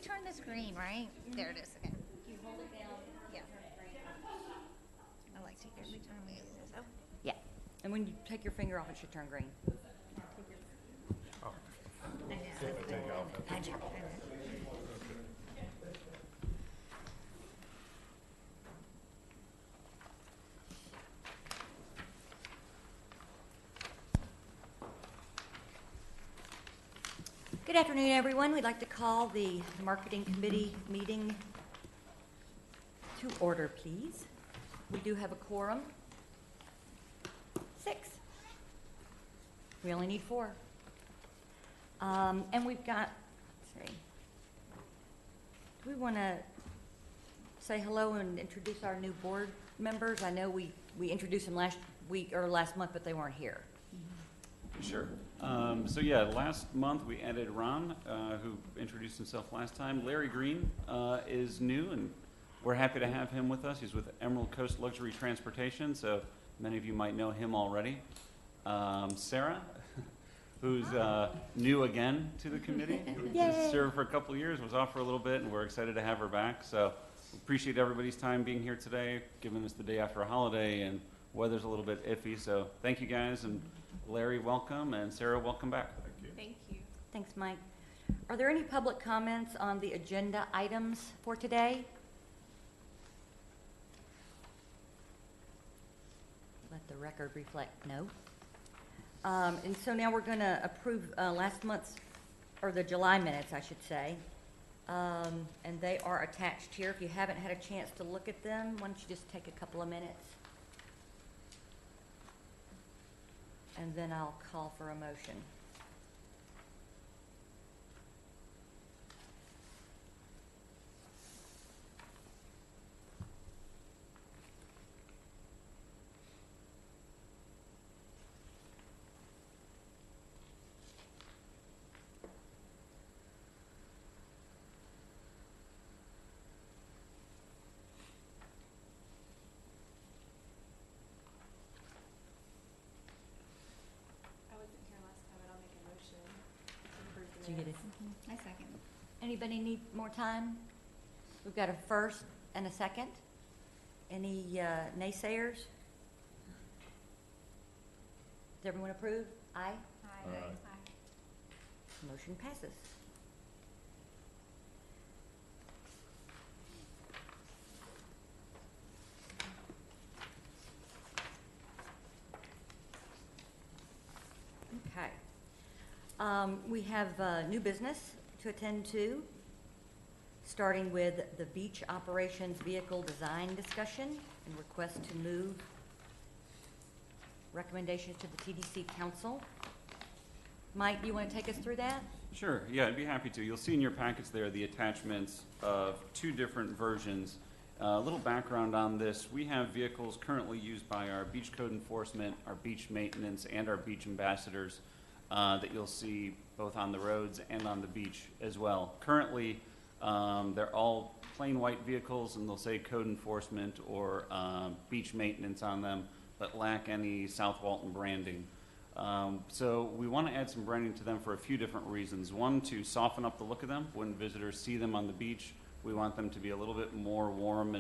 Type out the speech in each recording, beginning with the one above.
turn this green, right? There it is. Okay. You hold it down. Yeah. I like to every time we use this. Oh. Yeah. And when you take your finger off, it should turn green. Oh, I know. take it off. I know. Good afternoon, everyone. We'd like to call the Marketing Committee meeting to order, please. We do have a quorum. 6. We only need 4. And we've got, let's see, do we want to say hello and introduce our new board members? I know we introduced them last week or last month, but they weren't here. Sure. So yeah, last month we added Ron, who introduced himself last time. Larry Green is new, and we're happy to have him with us. He's with Emerald Coast Luxury Transportation, so many of you might know him already. Sarah, who's new again to the committee, who just served for a couple of years, was off for a little bit, and we're excited to have her back. So appreciate everybody's time being here today, giving us the day after a holiday, and weather's a little bit iffy, so thank you guys. And Larry, welcome, and Sarah, welcome back. Thank you. Thank you. Thanks, Mike. Are there any public comments on the agenda items for today? Let the record reflect no. And so now we're going to approve last month's, or the July minutes, I should say. And they are attached here. If you haven't had a chance to look at them, why don't you just take a couple of minutes? And then I'll call for a motion. Did you get it? I second. Anybody need more time? We've got a first and a second. Any naysayers? Does everyone approve? Aye. Aye. Motion passes. Okay. We have new business to attend to, starting with the beach operations vehicle design discussion and request to move recommendations to the TDC Council. Mike, do you want to take us through that? Sure, yeah, I'd be happy to. You'll see in your packets there the attachments of 2 different versions. A little background on this: we have vehicles currently used by our beach code enforcement, our beach maintenance, and our beach ambassadors that you'll see both on the roads and on the beach as well. Currently, they're all plain white vehicles, and they'll say code enforcement or beach maintenance on them, but lack any South Walton branding. So we want to add some branding to them for a few different reasons. One, to soften up the look of them. When visitors see them on the beach, we want them to be a little bit more warm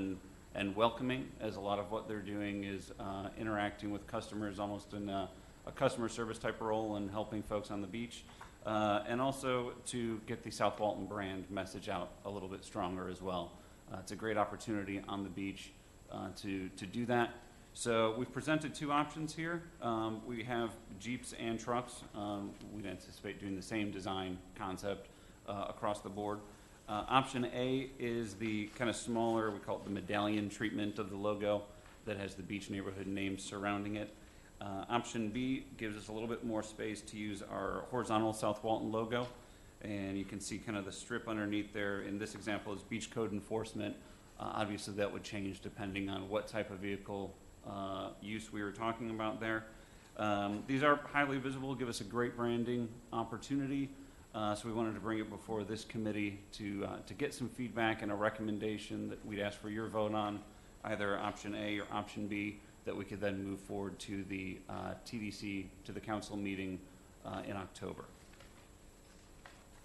and welcoming, as a lot of what they're doing is interacting with customers almost in a customer service type of role and helping folks on the beach. And also to get the South Walton brand message out a little bit stronger as well. It's a great opportunity on the beach to do that. So we've presented 2 options here. We have Jeeps and trucks. We'd anticipate doing the same design concept across the board. Option A is the kind of smaller, we call it the medallion treatment of the logo that has the beach neighborhood name surrounding it. Option B gives us a little bit more space to use our horizontal South Walton logo, and you can see kind of the strip underneath there. In this example is beach code enforcement. Obviously that would change depending on what type of vehicle use we were talking about there. These are highly visible, give us a great branding opportunity, so we wanted to bring it before this committee to get some feedback and a recommendation that we'd ask for your vote on, either option A or option B, that we could then move forward to the TDC, to the council meeting in October.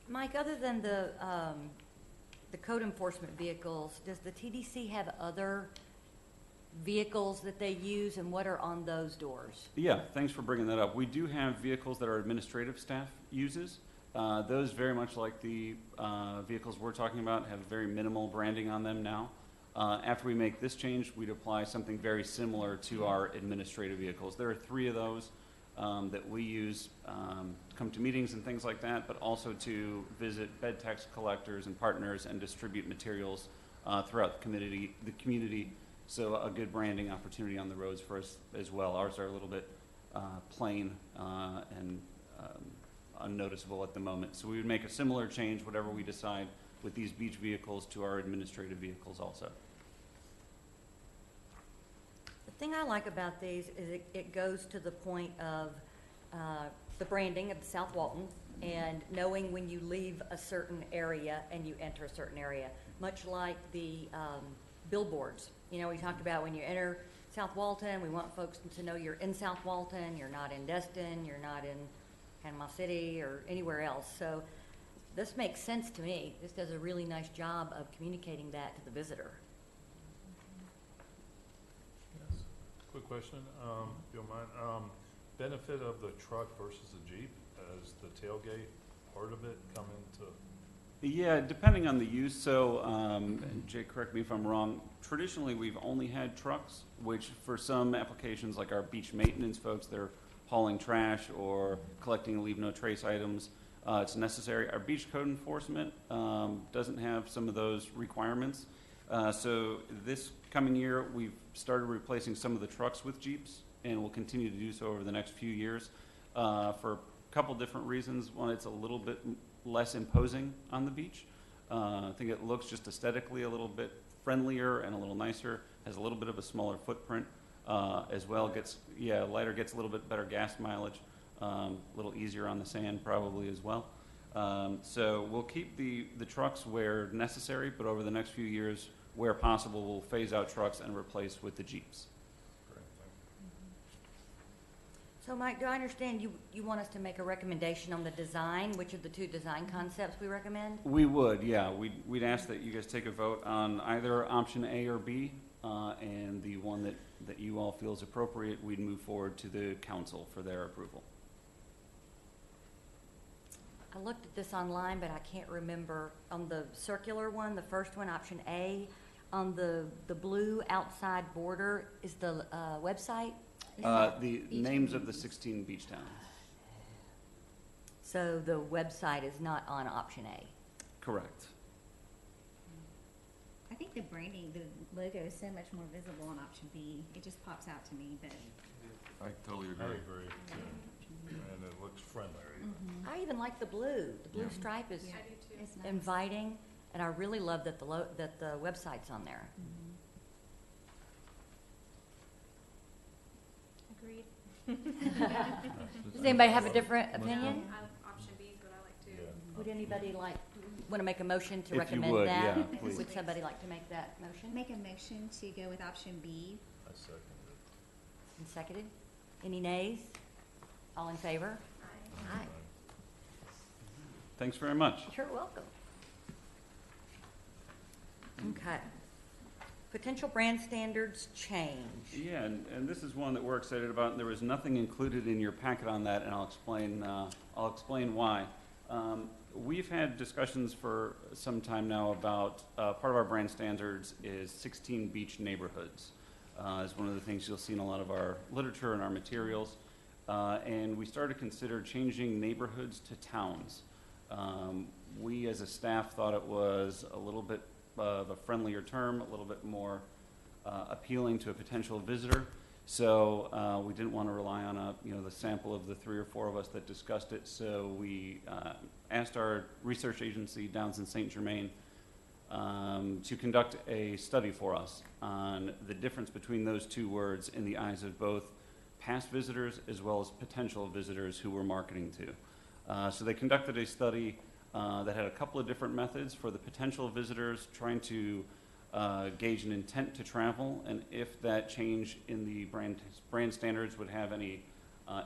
Mike, other than the the code enforcement vehicles, does the TDC have other vehicles that they use, and what are on those doors? Yeah, thanks for bringing that up. We do have vehicles that our administrative staff uses. Those, very much like the vehicles we're talking about, have very minimal branding on them now. After we make this change, we'd apply something very similar to our administrative vehicles. There are 3 of those that we use to come to meetings and things like that, but also to visit bed tax collectors and partners and distribute materials throughout the community. So a good branding opportunity on the roads for us as well. Ours are a little bit plain and unnoticeable at the moment. So we would make a similar change, whatever we decide, with these beach vehicles to our administrative vehicles also. The thing I like about these is it goes to the point of the branding of the South Walton and knowing when you leave a certain area and you enter a certain area, much like the billboards. You know, we talked about when you enter South Walton, we want folks to know you're in South Walton, you're not in Destin, you're not in Panama City or anywhere else. So this makes sense to me. This does a really nice job of communicating that to the visitor. Yes. Quick question, if you don't mind. Benefit of the truck versus the Jeep, as the tailgate part of it come into? Yeah, depending on the use. So, and Jay, correct me if I'm wrong, traditionally we've only had trucks, which for some applications like our beach maintenance folks, they're hauling trash or collecting leave no trace items. It's necessary. Our beach code enforcement doesn't have some of those requirements. So this coming year, we've started replacing some of the trucks with Jeeps, and we'll continue to do so over the next few years for a couple different reasons. One, it's a little bit less imposing on the beach. I think it looks just aesthetically a little bit friendlier and a little nicer, has a little bit of a smaller footprint as well, gets, lighter, gets a little bit better gas mileage, a little easier on the sand probably as well. So we'll keep the trucks where necessary, but over the next few years, where possible, we'll phase out trucks and replace with the Jeeps. So Mike, do I understand you want us to make a recommendation on the design? Which of the 2 design concepts we recommend? We would, yeah. We'd ask that you guys take a vote on either option A or B, and the one that you all feel is appropriate, we'd move forward to the council for their approval. I looked at this online, but I can't remember. On the circular one, the first one, option A, on the blue outside border is the website? The names of the 16 beach towns. So the website is not on option A. Correct. I think the branding, the logo is so much more visible on option B. It just pops out to me, but I totally I agree. agree, yeah. And it looks friendlier. I even like the blue. The blue Yeah. stripe is yeah, it's nice. inviting, and I really love that that the website's on there. Agreed. Does anybody have a different opinion? Option B is what I like too. Yeah. Would anybody want to make a motion to If you recommend would, that? yeah, please. Would somebody like to make that motion? Make a motion to go with option B. I second it. And seconded? Any nays? All in favor? Aye. Thanks very much. You're welcome. Okay. Potential brand standards change. Yeah, and this is one that we're excited about, and there was nothing included in your packet on that, and I'll explain why. We've had discussions for some time now about, part of our brand standards is 16 beach neighborhoods. Is one of the things you'll see in a lot of our literature and our materials. And we started to consider changing neighborhoods to towns. We as a staff thought it was a little bit of a friendlier term, a little bit more appealing to a potential visitor. So we didn't want to rely on the sample of the 3 or 4 of us that discussed it. So we asked our research agency, Downs and St. Germain, to conduct a study for us on the difference between those 2 words in the eyes of both past visitors as well as potential visitors who we're marketing to. So they conducted a study that had a couple of different methods for the potential visitors, trying to gauge an intent to travel, and if that change in the brand standards would have any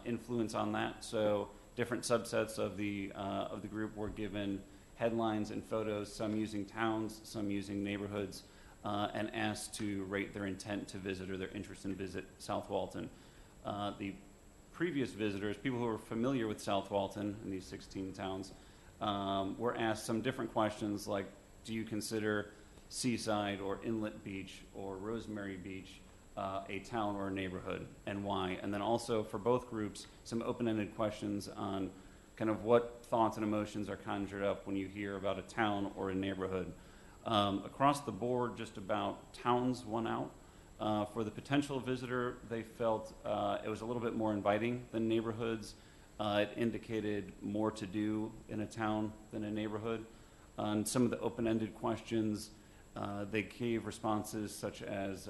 influence on that. So different subsets of the group were given headlines and photos, some using towns, some using neighborhoods, and asked to rate their intent to visit or their interest in visit South Walton. The previous visitors, people who are familiar with South Walton and these 16 towns, were asked some different questions like, do you consider Seaside or Inlet Beach or Rosemary Beach a town or a neighborhood, and why? And then also for both groups, some open-ended questions on kind of what thoughts and emotions are conjured up when you hear about a town or a neighborhood. Across the board, just about towns won out. For the potential visitor, they felt it was a little bit more inviting than neighborhoods. It indicated more to do in a town than a neighborhood. On some of the open-ended questions, they gave responses such as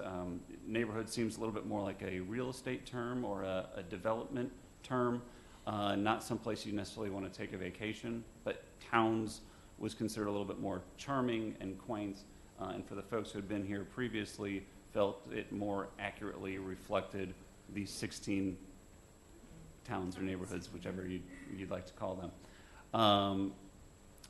neighborhood seems a little bit more like a real estate term or a development term, not someplace you necessarily want to take a vacation, but towns was considered a little bit more charming and quaint, and for the folks who had been here previously, felt it more accurately reflected these 16 towns or neighborhoods, whichever you'd like to call them.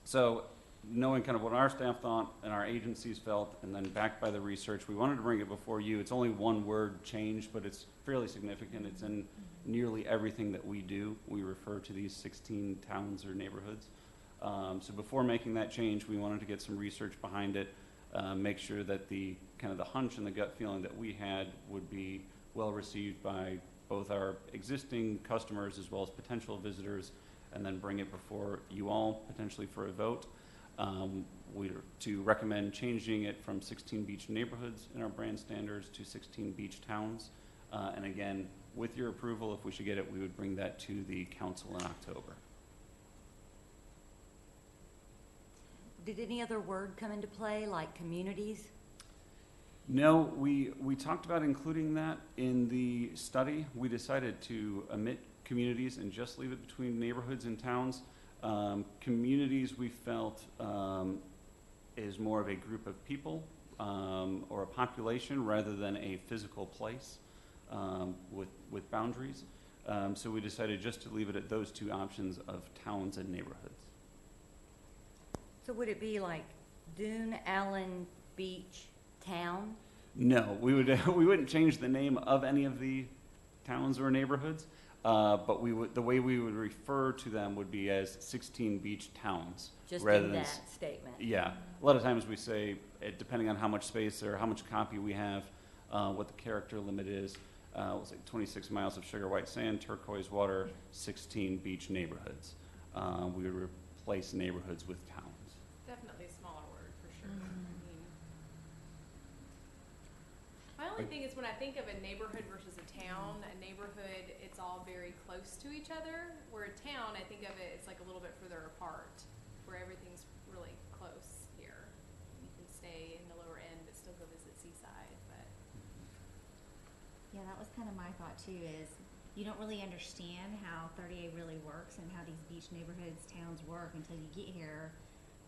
So knowing kind of what our staff thought and our agencies felt, and then backed by the research, we wanted to bring it before you. It's only one word change, but it's fairly significant. It's in nearly everything that we do. We refer to these 16 towns or neighborhoods. So before making that change, we wanted to get some research behind it, make sure that the kind of the hunch and the gut feeling that we had would be well received by both our existing customers as well as potential visitors, and then bring it before you all potentially for a vote. We're to recommend changing it from 16 beach neighborhoods in our brand standards to 16 beach towns. And again, with your approval, if we should get it, we would bring that to the council in October. Did any other word come into play, like communities? No, we talked about including that in the study. We decided to omit communities and just leave it between neighborhoods and towns. Communities we felt is more of a group of people or a population rather than a physical place with boundaries. So we decided just to leave it at those two options of towns and neighborhoods. So would it be like Dune, Allen, Beach, Town? No, we wouldn't change the name of any of the towns or neighborhoods, but the way we would refer to them would be as 16 beach towns. Just rather in than that statement? Yeah. A lot of times we say, depending on how much space or how much copy we have, what the character limit is, we'll say 26 miles of sugar white sand, turquoise water, 16 beach neighborhoods. We would replace neighborhoods with towns. Definitely a smaller word, for sure. My only thing is when I think of a neighborhood versus a town, a neighborhood, it's all very close to each other, where a town, I think of it, it's like a little bit further apart, where everything's really close here. You can stay in the lower end, but still go visit Seaside, but. Yeah, that was kind of my thought too, is you don't really understand how 30A really works and how these beach neighborhoods, towns work until you get here.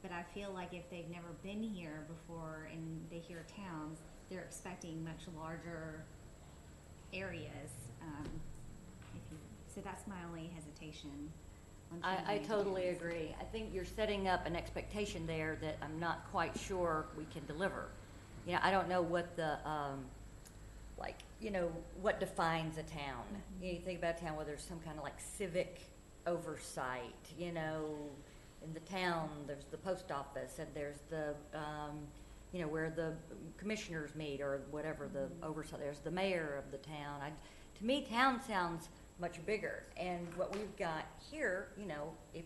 But I feel like if they've never been here before and they hear towns, they're expecting much larger areas. So that's my only hesitation on changing I it to totally towns. agree. I think you're setting up an expectation there that I'm not quite sure we can deliver. You know, I don't know what the, what defines a town. Mhm. You think about a town where there's some kind of like civic oversight, in the town, there's the post office and there's the, where the commissioners meet or whatever the oversight, there's the mayor of the town. To me, town sounds much bigger. And what we've got here, if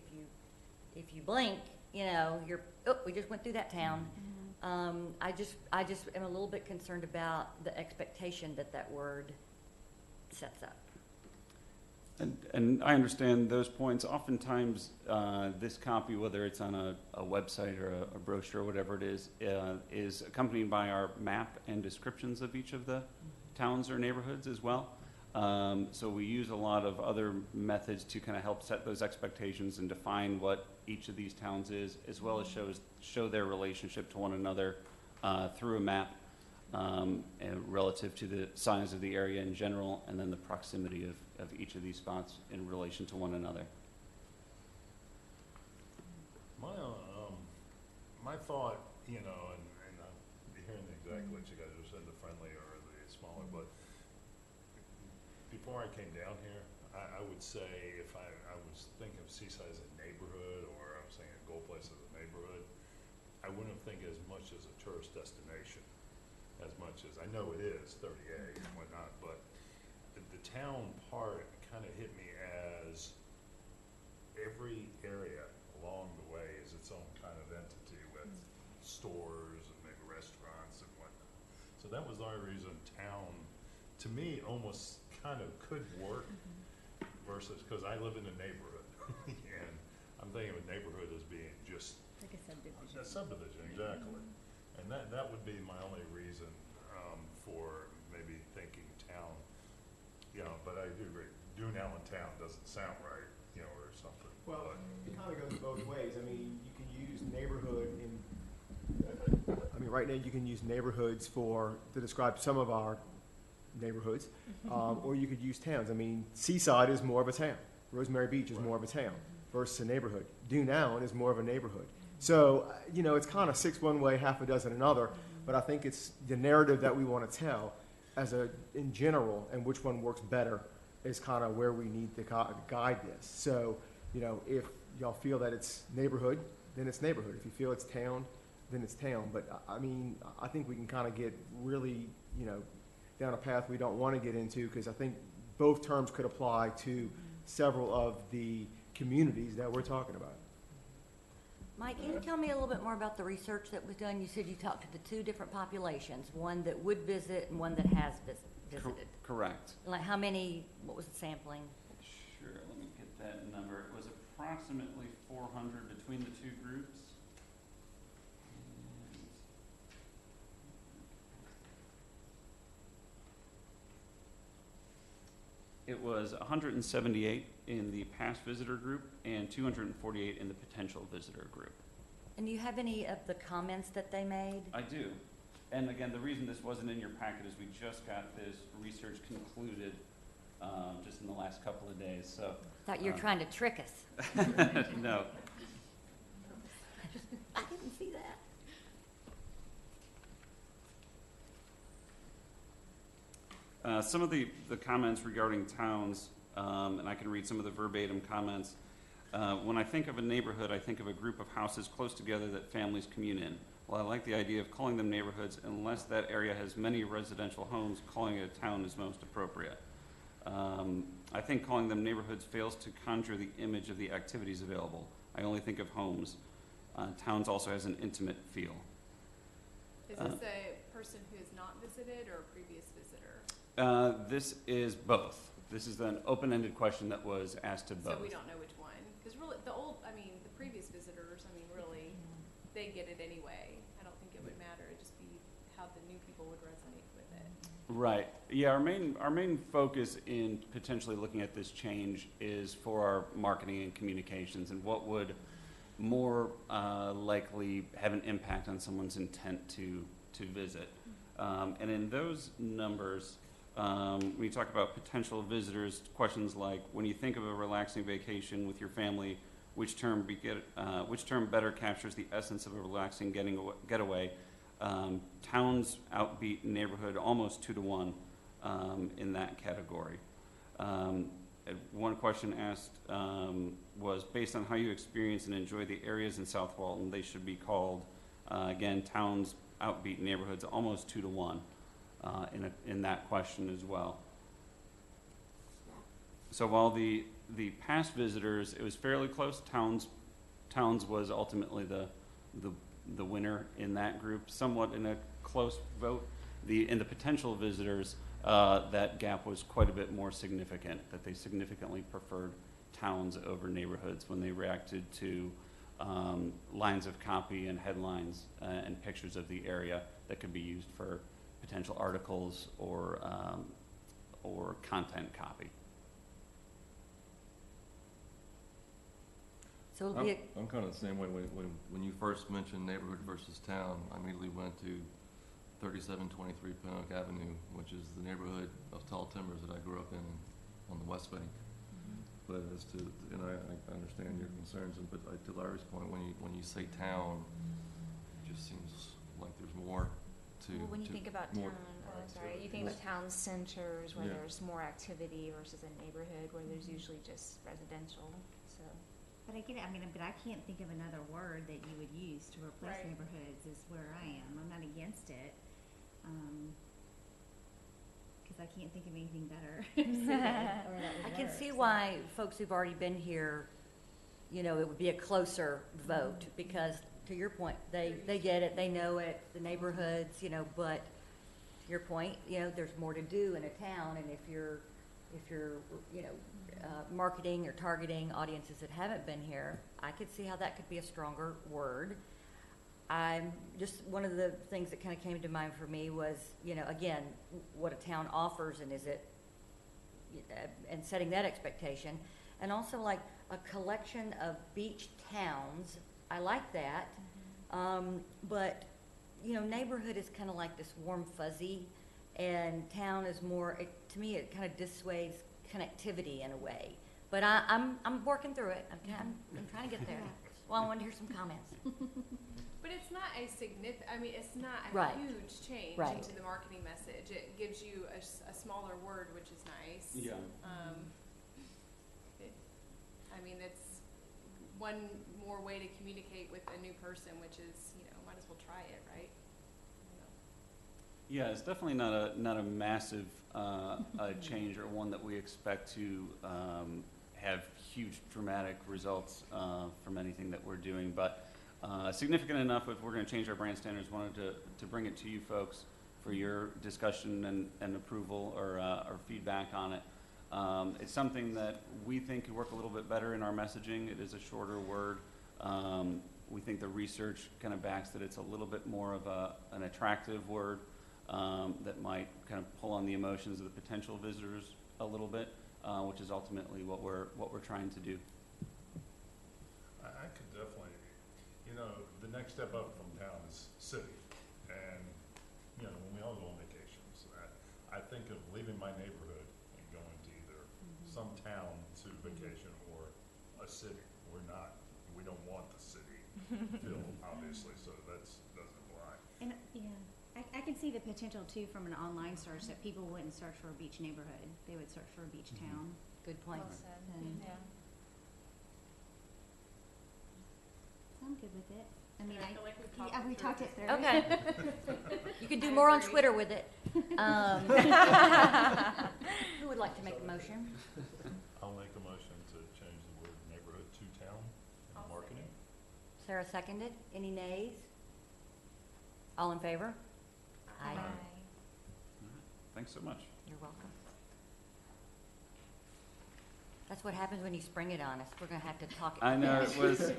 you blink, we just went through that town. I just am a little bit concerned about the expectation that word sets up. And I understand those points. Oftentimes, this copy, whether it's on a website or a brochure or whatever it is accompanied by our map and descriptions of each of the towns or neighborhoods as well. So we use a lot of other methods to kind of help set those expectations and define what each of these towns is, as well as show their relationship to one another through a map and relative to the size of the area in general, and then the proximity of each of these spots in relation to one another. My my thought, you know, and I'm hearing exactly what you guys are saying, the friendly or the smaller, but before I came down here, I would say if I was thinking of Seaside as a neighborhood, or I was thinking of Gold Place as a neighborhood, I wouldn't think as much as a tourist destination, as much as, I know it is 38 and whatnot, but the town part kind of hit me as every area along the way is its own kind of entity with stores and maybe restaurants and whatnot. So that was the only reason town, to me, almost kind of could work versus, because I live in a neighborhood and I'm thinking of a neighborhood as being just Like a subdivision. a subdivision, exactly. And that would be my only reason for maybe thinking town, you know, but I do agree, doing Allentown doesn't sound right, you know, or something. Well, but- it kind of goes both ways. I mean, you can use neighborhood in, right now you can use neighborhoods to describe some of our neighborhoods, or you could use towns. I mean, Seaside is more of a town. Rosemary Beach is more of a town versus a neighborhood. Dune Allen is more of a neighborhood. So, you know, it's kind of 6 one way, half a dozen another, but I think it's the narrative that we want to tell in general, and which one works better is kind of where we need to guide this. So, you know, if y'all feel that it's neighborhood, then it's neighborhood. If you feel it's town, then it's town. But I mean, I think we can kind of get really, you know, down a path we don't want to get into, because I think both terms could apply to several of the communities that we're talking about. Mike, can you tell me a little bit more about the research that was done? You said you talked to the two different populations, one that would visit and one that has visited. Correct. Like how many, what was the sampling? Sure, let me get that number. It was approximately 400 between the two groups. It was 178 in the past visitor group and 248 in the potential visitor group. And do you have any of the comments that they made? I do. And again, the reason this wasn't in your packet is we just got this research concluded just in the last couple of days, so. Thought you were trying to trick us. No. I didn't see that. Some of the comments regarding towns, and I can read some of the verbatim comments. When I think of a neighborhood, I think of a group of houses close together that families commune in. While I like the idea of calling them neighborhoods, unless that area has many residential homes, calling it a town is most appropriate. I think calling them neighborhoods fails to conjure the image of the activities available. I only think of homes. Towns also has an intimate feel. Is this a person who has not visited or a previous visitor? This is both. This is an open-ended question that was asked to both. So we don't know which one, because really, the previous visitors, really, they get it anyway. I don't think it would matter, it'd just be how the new people would resonate with it. Right. Yeah, our main focus in potentially looking at this change is for our marketing and communications, and what would more likely have an impact on someone's intent to visit. And in those numbers, when you talk about potential visitors, questions like, when you think of a relaxing vacation with your family, which term better captures the essence of a relaxing getaway? Towns outbeat neighborhood almost 2 to 1 in that category. One question asked was, based on how you experience and enjoy the areas in South Walton, they should be called, again, towns outbeat neighborhoods almost 2 to 1 in that question as well. So while the past visitors, it was fairly close. Towns was ultimately the winner in that group, somewhat in a close vote. In the potential visitors, that gap was quite a bit more significant, that they significantly preferred towns over neighborhoods when they reacted to lines of copy and headlines and pictures of the area that could be used for potential articles or content copy. So it'll be I'm kind of the same way. When you first mentioned neighborhood versus town, I immediately went to 3723 Pinnock Avenue, which is the neighborhood of Tall Timbers that I grew up in on the West Bank. But and I understand your concerns, but to Larry's point, when you say town, just seems like there's more to. Well, when you to- think about more- you think of town centers where Yeah. there's more activity versus a neighborhood where there's usually just residential, so. But I get it, I mean, but I can't think of another word that you would use to replace Right. neighborhoods is where I am. I'm not against it. Cause I can't think of anything better. Or that would I can work, see so. why folks who've already been here, you know, it would be a closer vote, because to your point, they get it, they know it, the neighborhoods, you know, but to your point, you know, there's more to do in a town, and if you're, you know, marketing or targeting audiences that haven't been here, I could see how that could be a stronger word. I'm just, one of the things that kind of came to mind for me was, you know, again, what a town offers, and is it, and setting that expectation. And also like a collection of beach towns, I like that. But, you know, neighborhood is kind of like this warm fuzzy, and town is more, to me, it kind of dissuades connectivity in a way. But I'm working through it. I'm trying to get there. Well, I wanted to hear some comments. But it's not a it's not a Right. huge change Right. into the marketing message. It gives you a smaller word, which is nice. Yeah. It's one more way to communicate with a new person, which is, might as well try it, right? Yeah, it's definitely not a massive change, or one that we expect to have huge dramatic results from anything that we're doing, but significant enough if we're going to change our brand standards. Wanted to bring it to you folks for your discussion and approval or feedback on it. It's something that we think could work a little bit better in our messaging. It is a shorter word. We think the research kind of backs that it's a little bit more of an attractive word that might kind of pull on the emotions of the potential visitors a little bit, which is ultimately what we're trying to do. I could definitely, the next step up from town is city. And, when we all go on vacations, I think of leaving my neighborhood and going to either some town to vacation or a city. We don't want the city feel, obviously, so doesn't apply. And, I can see the potential too from an online search that people wouldn't search for a beach neighborhood. They would search for a beach town. Good point. Well said. And- Yeah. I'm good with it. I mean, I feel like we've yeah, we talked it through. Okay. You can do I more on agree. Twitter with it. Who would like to make a motion? I'll make a motion to change the word neighborhood to town I'll in marketing. Sarah seconded. Any nays? All in favor? Aye. Thanks so much. You're welcome. That's what happens when you spring it on us. We're gonna have to talk. I know it was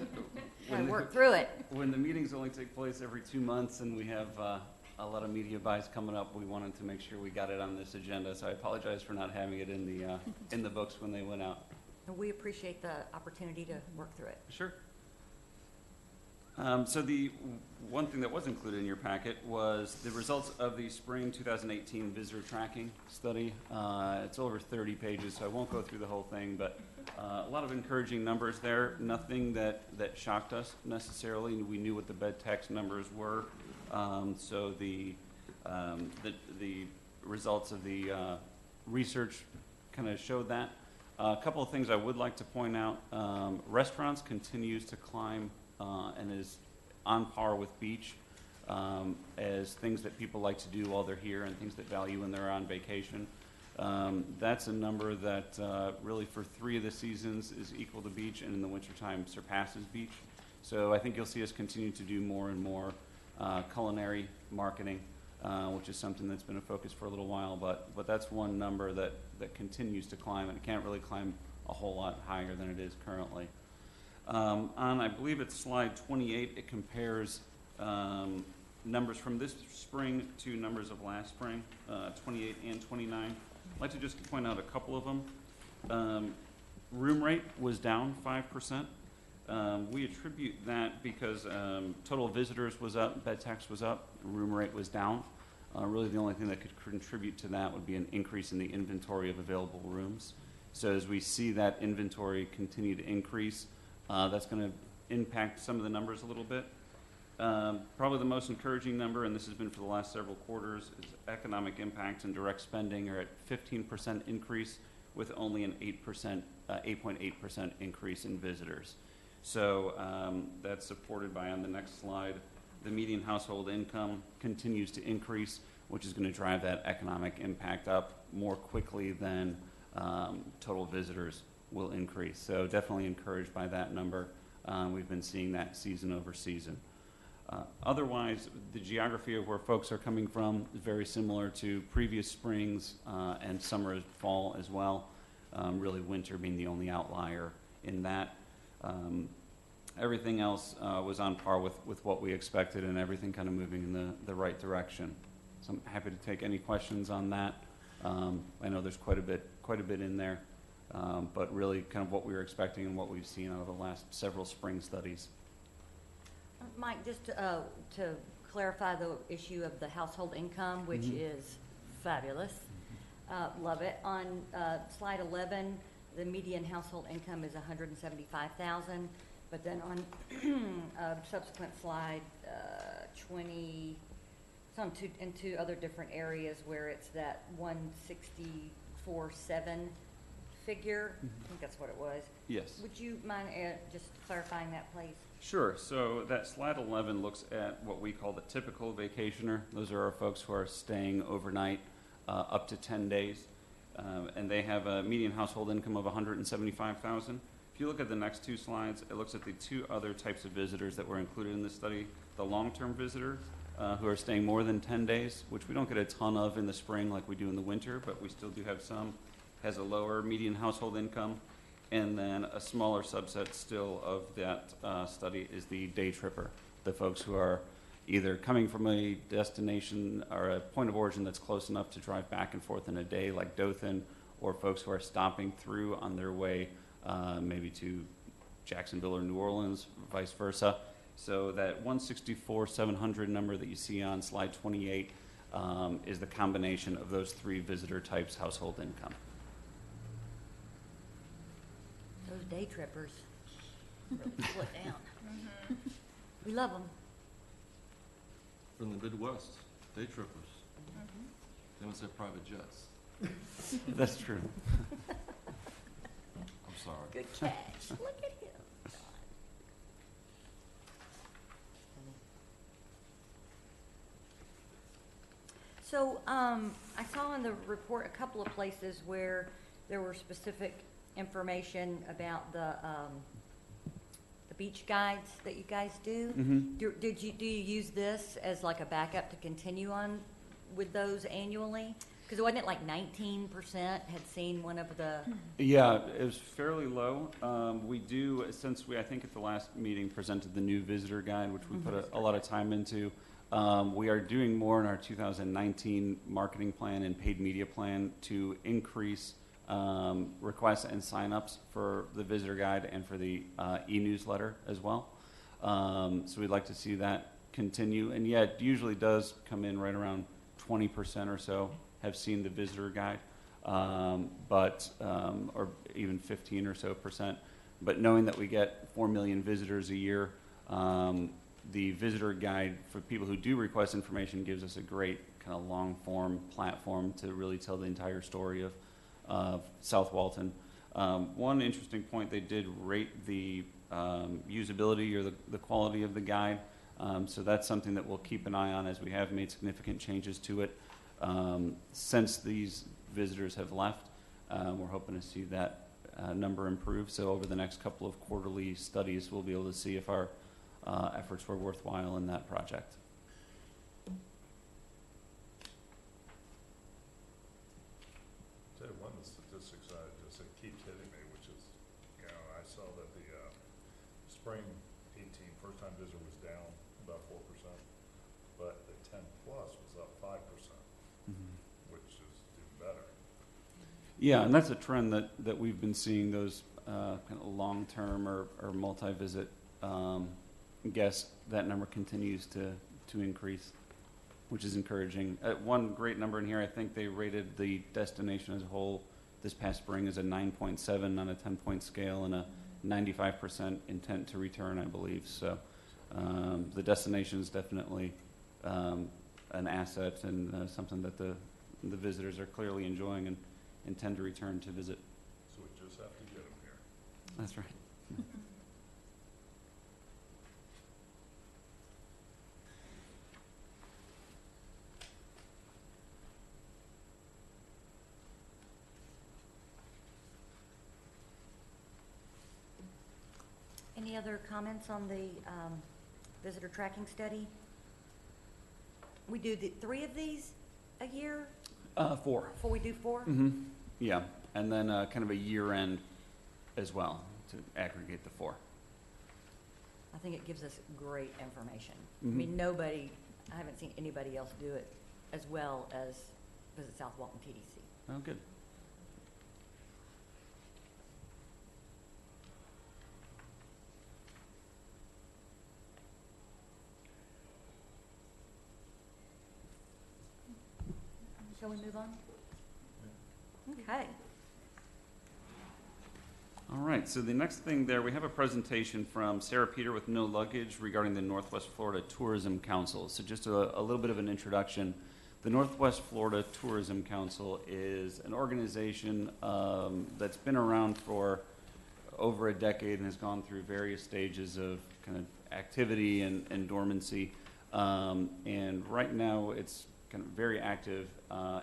Gotta work through it. when the meetings only take place every 2 months, and we have a lot of media buys coming up. We wanted to make sure we got it on this agenda, so I apologize for not having it in the books when they went out. And we appreciate the opportunity to work through it. Sure. So the one thing that was included in your packet was the results of the spring 2018 visitor tracking study. It's over 30 pages, so I won't go through the whole thing, but a lot of encouraging numbers there. Nothing that shocked us necessarily. We knew what the bed tax numbers were. So the results of the research kind of showed that. A couple of things I would like to point out. Restaurants continues to climb and is on par with beach as things that people like to do while they're here and things that value when they're on vacation. That's a number that really for 3 of the seasons is equal to beach, and in the wintertime surpasses beach. So I think you'll see us continue to do more and more culinary marketing, which is something that's been a focus for a little while, but that's one number that continues to climb, and it can't really climb a whole lot higher than it is currently. On, I believe it's slide 28, it compares numbers from this spring to numbers of last spring, 28 and 29. I'd like to just point out a couple of them. Room rate was down 5%. We attribute that because total visitors was up, bed tax was up, room rate was down. Really the only thing that could contribute to that would be an increase in the inventory of available rooms. So as we see that inventory continue to increase, that's going to impact some of the numbers a little bit. Probably the most encouraging number, and this has been for the last several quarters, is economic impact and direct spending are at 15% increase with only an 8.8% increase in visitors. So that's supported by, on the next slide, the median household income continues to increase, which is going to drive that economic impact up more quickly than total visitors will increase. So definitely encouraged by that number. We've been seeing that season over season. Otherwise, the geography of where folks are coming from is very similar to previous springs and summer and fall as well. Really winter being the only outlier in that. Everything else was on par with what we expected, and everything kind of moving in the right direction. So I'm happy to take any questions on that. I know there's quite a bit in there, but really kind of what we were expecting and what we've seen out of the last several spring studies. Mike, just to clarify the issue of the household income, which is fabulous. Love it. On slide 11, the median household income is $175,000, but then on subsequent slide 20, it's on in two other different areas where it's that 164.7 figure. I think that's what it was. Yes. Would you mind just clarifying that, please? Sure. So that slide 11 looks at what we call the typical vacationer. Those are our folks who are staying overnight up to 10 days. And they have a median household income of $175,000. If you look at the next two slides, it looks at the two other types of visitors that were included in this study. The long-term visitor, who are staying more than 10 days, which we don't get a ton of in the spring like we do in the winter, but we still do have some, has a lower median household income. And then a smaller subset still of that study is the day tripper, the folks who are either coming from a destination or a point of origin that's close enough to drive back and forth in a day, like Dothan, or folks who are stopping through on their way maybe to Jacksonville or New Orleans, vice versa. So that 164,700 number that you see on slide 28 is the combination of those three visitor types household income. Those day trippers really pull it down. We love them. From the Midwest, day trippers. They don't say private jets. That's true. I'm sorry. Good catch. Look at him. So I saw in the report a couple of places where there were specific information about the beach guides that you guys do. Do you use this as like a backup to continue on with those annually? Because wasn't it like 19% had seen one of the? Yeah, it was fairly low. We do, since we, I think at the last meeting, presented the new visitor guide, which we put a lot of time into. We are doing more in our 2019 marketing plan and paid media plan to increase requests and signups for the visitor guide and for the e-newsletter as well. So we'd like to see that continue. And yeah, it usually does come in right around 20% or so have seen the visitor guide, or even 15 or so percent. But knowing that we get 4 million visitors a year, the visitor guide for people who do request information gives us a great kind of long form platform to really tell the entire story of South Walton. One interesting point, they did rate the usability or the quality of the guide. So that's something that we'll keep an eye on as we have made significant changes to it. Since these visitors have left, we're hoping to see that number improve. So over the next couple of quarterly studies, we'll be able to see if our efforts were worthwhile in that project. Tell you one of the statistics it keeps hitting me, which is, I saw that the spring 18 first-time visitor was down about 4%, but the 10 plus was up 5%, which is even better. Yeah, and that's a trend that we've been seeing, those kind of long-term or multi-visit guests. That number continues to increase, which is encouraging. One great number in here, I think they rated the destination as a whole this past spring as a 9.7 on a 10-point scale and a 95% intent to return, I believe. So The destination is definitely an asset and something that the visitors are clearly enjoying and intend to return to visit. So we just have to get them here. That's right. Any other comments on the visitor tracking study? We do the 3 of these a year 4. before we do 4? Mm-hmm. Yeah, and then kind of a year-end as well to aggregate the 4. I think it gives us great information. Mhm. I mean, I haven't seen anybody else do it as well as Visit South Walton TDC. Oh, good. Shall we move on? Okay. All right, so the next thing there, we have a presentation from Sarah Peter with No Luggage regarding the Northwest Florida Tourism Council. So just a little bit of an introduction. The Northwest Florida Tourism Council is an organization that's been around for over a decade and has gone through various stages of kind of activity and dormancy. And right now it's kind of very active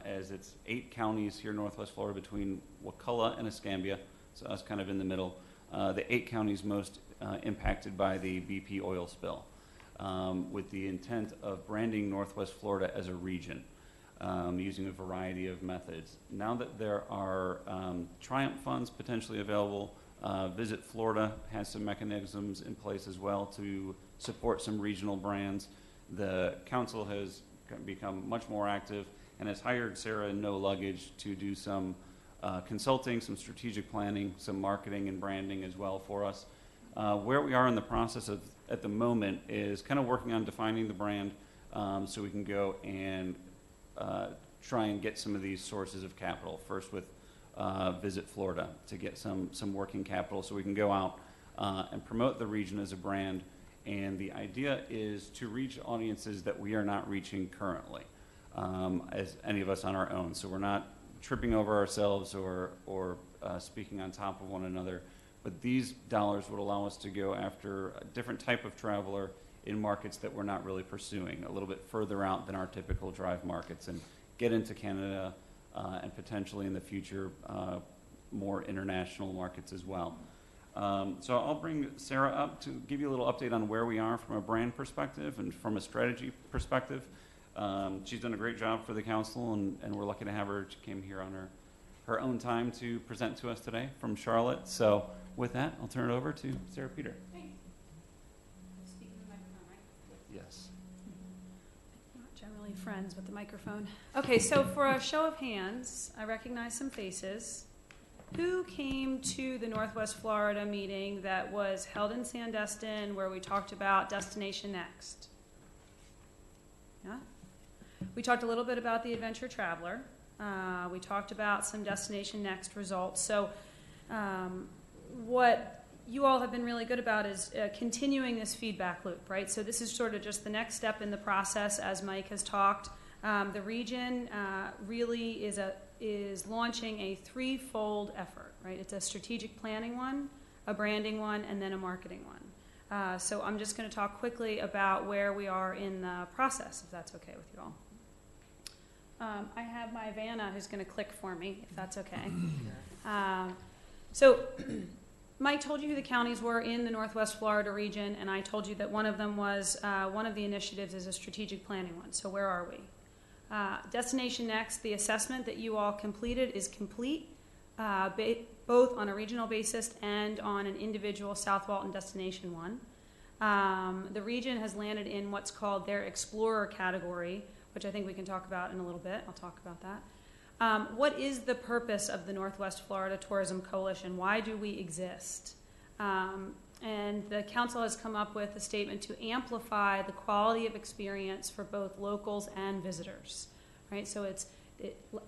as it's 8 counties here in Northwest Florida between Wakulla and Escambia. So us kind of in the middle. The 8 counties most impacted by the BP oil spill, with the intent of branding Northwest Florida as a region, using a variety of methods. Now that there are Triumph funds potentially available, Visit Florida has some mechanisms in place as well to support some regional brands. The council has become much more active and has hired Sarah and No Luggage to do some consulting, some strategic planning, some marketing and branding as well for us. Where we are in the process of at the moment is kind of working on defining the brand so we can go and try and get some of these sources of capital. First with Visit Florida to get some working capital so we can go out and promote the region as a brand. And the idea is to reach audiences that we are not reaching currently as any of us on our own. So we're not tripping over ourselves or speaking on top of one another. But these dollars would allow us to go after a different type of traveler in markets that we're not really pursuing, a little bit further out than our typical drive markets, and get into Canada and potentially in the future more international markets as well. So I'll bring Sarah up to give you a little update on where we are from a brand perspective and from a strategy perspective. She's done a great job for the council, and we're lucky to have her. She came here on her own time to present to us today from Charlotte. So with that, I'll turn it over to Sarah Peter. Thanks. Speaking of the microphone, right? Yes. Not generally friends with the microphone. Okay, so for a show of hands, I recognize some faces. Who came to the Northwest Florida meeting that was held in Sandestin where we talked about Destination Next? Yeah? We talked a little bit about the Adventure Traveler. We talked about some Destination Next results. So what you all have been really good about is continuing this feedback loop, right? So this is sort of just the next step in the process, as Mike has talked. The region really is launching a 3-fold effort, right? It's a strategic planning one, a branding one, and then a marketing one. So I'm just going to talk quickly about where we are in the process, if that's okay with you all. I have my Vanna who's going to click for me, if that's okay. So Mike told you who the counties were in the Northwest Florida region, and I told you that one of them was, one of the initiatives is a strategic planning one. So where are we? Destination Next, the assessment that you all completed is complete, both on a regional basis and on an individual South Walton Destination one. The region has landed in what's called their Explorer category, which I think we can talk about in a little bit. I'll talk about that. What is the purpose of the Northwest Florida Tourism Coalition? Why do we exist? And the council has come up with a statement to amplify the quality of experience for both locals and visitors, right? So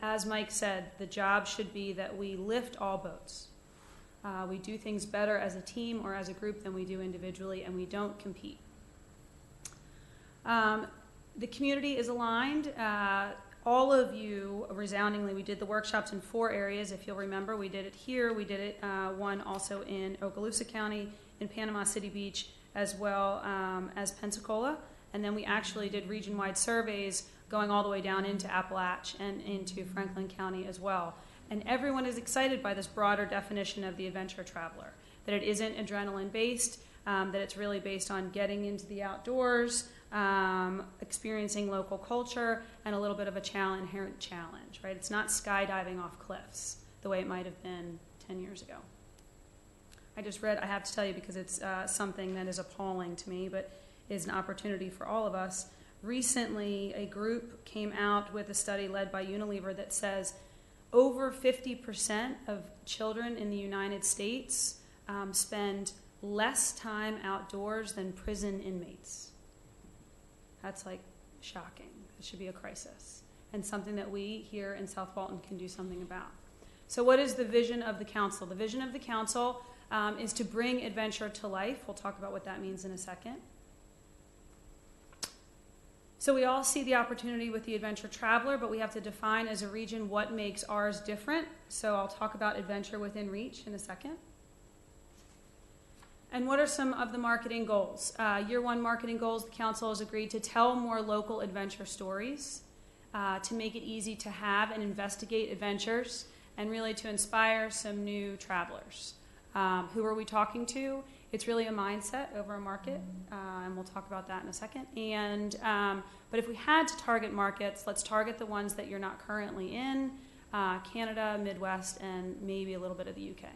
as Mike said, the job should be that we lift all boats. We do things better as a team or as a group than we do individually, and we don't compete. The community is aligned. All of you, resoundingly, we did the workshops in 4 areas. If you'll remember, we did it here. We did it one also in Okaloosa County, in Panama City Beach, as well as Pensacola. And then we actually did region-wide surveys going all the way down into Appalachia and into Franklin County as well. And everyone is excited by this broader definition of the adventure traveler, that it isn't adrenaline-based, that it's really based on getting into the outdoors, experiencing local culture, and a little bit of a inherent challenge, right? It's not skydiving off cliffs the way it might have been 10 years ago. I just read, I have to tell you because it's something that is appalling to me, but is an opportunity for all of us. Recently, a group came out with a study led by Unilever that says over 50% of children in the United States spend less time outdoors than prison inmates. That's like shocking. It should be a crisis and something that we here in South Walton can do something about. So what is the vision of the council? The vision of the council is to bring adventure to life. We'll talk about what that means in a second. So we all see the opportunity with the adventure traveler, but we have to define as a region what makes ours different. So I'll talk about adventure within reach in a second. And what are some of the marketing goals? Year 1 marketing goals, the council has agreed to tell more local adventure stories, to make it easy to have and investigate adventures, and really to inspire some new travelers. Who are we talking to? It's really a mindset over a market, and we'll talk about that in a second. And but if we had to target markets, let's target the ones that you're not currently in, Canada, Midwest, and maybe a little bit of the UK.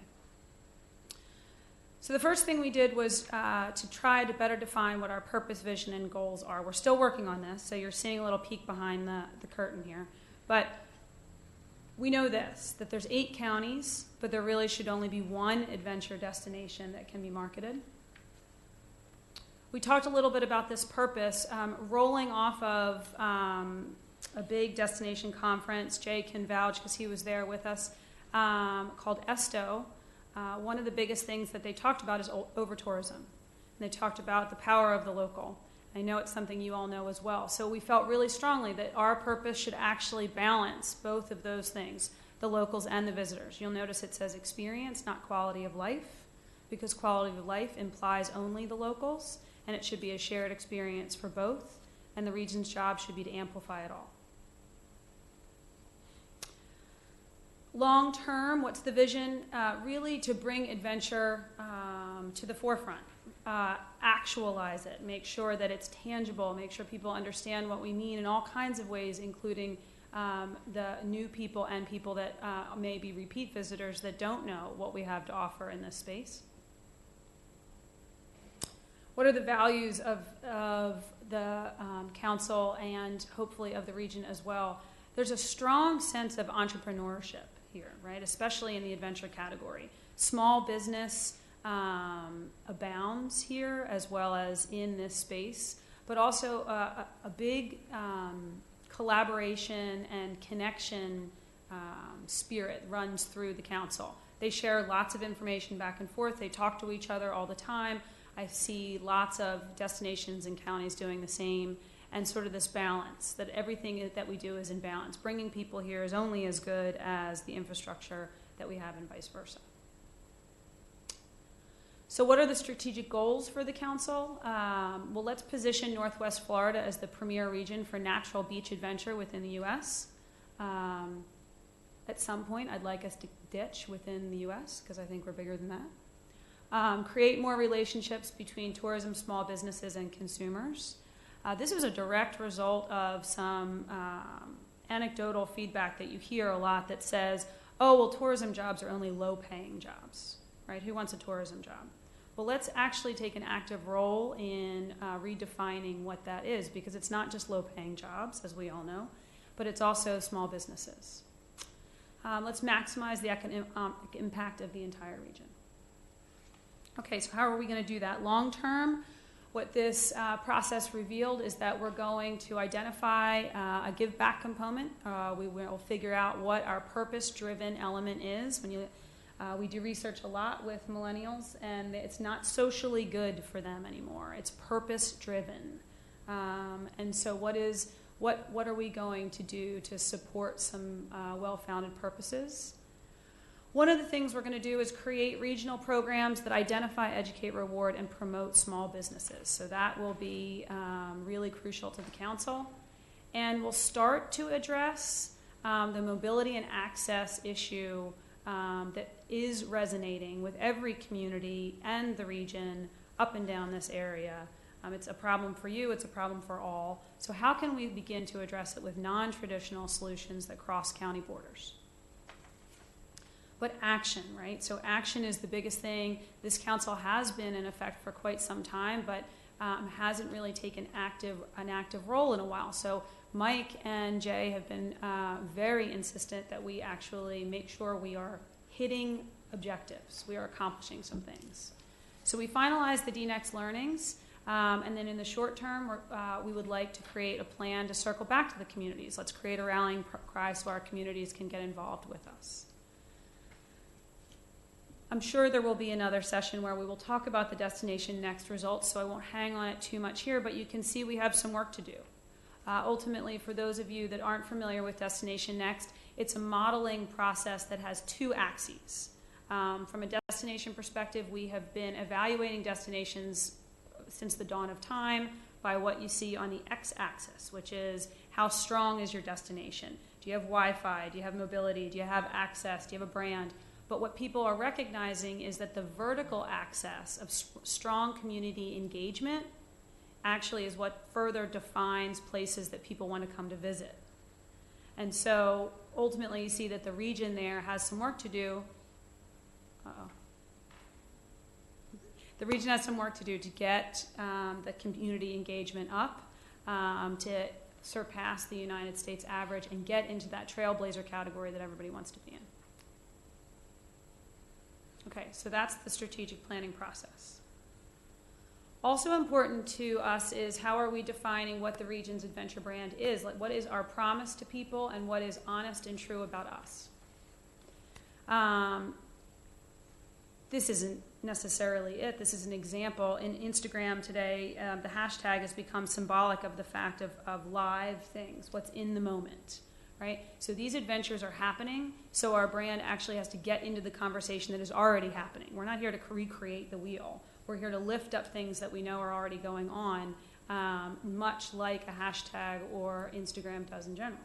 So the first thing we did was to try to better define what our purpose, vision, and goals are. We're still working on this, so you're seeing a little peek behind the curtain here. But we know this, that there's 8 counties, but there really should only be 1 adventure destination that can be marketed. We talked a little bit about this purpose, rolling off of a big destination conference. Jay can vouch because he was there with us, called ESTO. One of the biggest things that they talked about is over-tourism. And they talked about the power of the local. I know it's something you all know as well. So we felt really strongly that our purpose should actually balance both of those things, the locals and the visitors. You'll notice it says experience, not quality of life, because quality of life implies only the locals, and it should be a shared experience for both, and the region's job should be to amplify it all. Long term, what's the vision? Really to bring adventure to the forefront. Actualize it, make sure that it's tangible, make sure people understand what we mean in all kinds of ways, including the new people and people that may be repeat visitors that don't know what we have to offer in this space. What are the values of the council and hopefully of the region as well? There's a strong sense of entrepreneurship here, right? Especially in the adventure category. Small business abounds here as well as in this space, but also a big collaboration and connection spirit runs through the council. They share lots of information back and forth. They talk to each other all the time. I see lots of destinations and counties doing the same, and sort of this balance, that everything that we do is in balance. Bringing people here is only as good as the infrastructure that we have and vice versa. So what are the strategic goals for the council? Well, let's position Northwest Florida as the premier region for natural beach adventure within the U.S. At some point, I'd like us to ditch within the U.S. because I think we're bigger than that. Create more relationships between tourism, small businesses, and consumers. This was a direct result of some anecdotal feedback that you hear a lot that says, oh, well, tourism jobs are only low-paying jobs, right? Who wants a tourism job? Well, let's actually take an active role in redefining what that is, because it's not just low-paying jobs, as we all know, but it's also small businesses. Let's maximize the economic impact of the entire region. Okay, so how are we going to do that? Long-term, what this process revealed is that we're going to identify a give-back component. We will figure out what our purpose-driven element is. We do research a lot with millennials, and it's not socially good for them anymore. It's purpose-driven. And so what are we going to do to support some well-founded purposes? One of the things we're going to do is create regional programs that identify, educate, reward, and promote small businesses. So that will be really crucial to the council. And we'll start to address the mobility and access issue that is resonating with every community and the region up and down this area. It's a problem for you, it's a problem for all. So how can we begin to address it with non-traditional solutions that cross county borders? But action, right? So action is the biggest thing. This council has been in effect for quite some time, but hasn't really taken an active role in a while. So Mike and Jay have been very insistent that we actually make sure we are hitting objectives. We are accomplishing some things. So we finalized the DNext learnings, and then in the short term, we would like to create a plan to circle back to the communities. Let's create a rallying cry so our communities can get involved with us. I'm sure there will be another session where we will talk about the Destination Next results, so I won't hang on it too much here, but you can see we have some work to do. Ultimately, for those of you that aren't familiar with Destination Next, it's a modeling process that has two axes. From a destination perspective, we have been evaluating destinations since the dawn of time by what you see on the x-axis, which is how strong is your destination? Do you have Wi-Fi? Do you have mobility? Do you have access? Do you have a brand? But what people are recognizing is that the vertical axis of strong community engagement actually is what further defines places that people want to come to visit. And so ultimately you see that the region there has some work to do. The region has some work to do to get the community engagement up, to surpass the United States average and get into that trailblazer category that everybody wants to be in. Okay, so that's the strategic planning process. Also important to us is how are we defining what the region's adventure brand is? Like, what is our promise to people and what is honest and true about us? This isn't necessarily it. This is an example. In Instagram today, the hashtag has become symbolic of the fact of live things, what's in the moment. Right? So these adventures are happening, so our brand actually has to get into the conversation that is already happening. We're not here to recreate the wheel. We're here to lift up things that we know are already going on, much like a hashtag or Instagram does in general.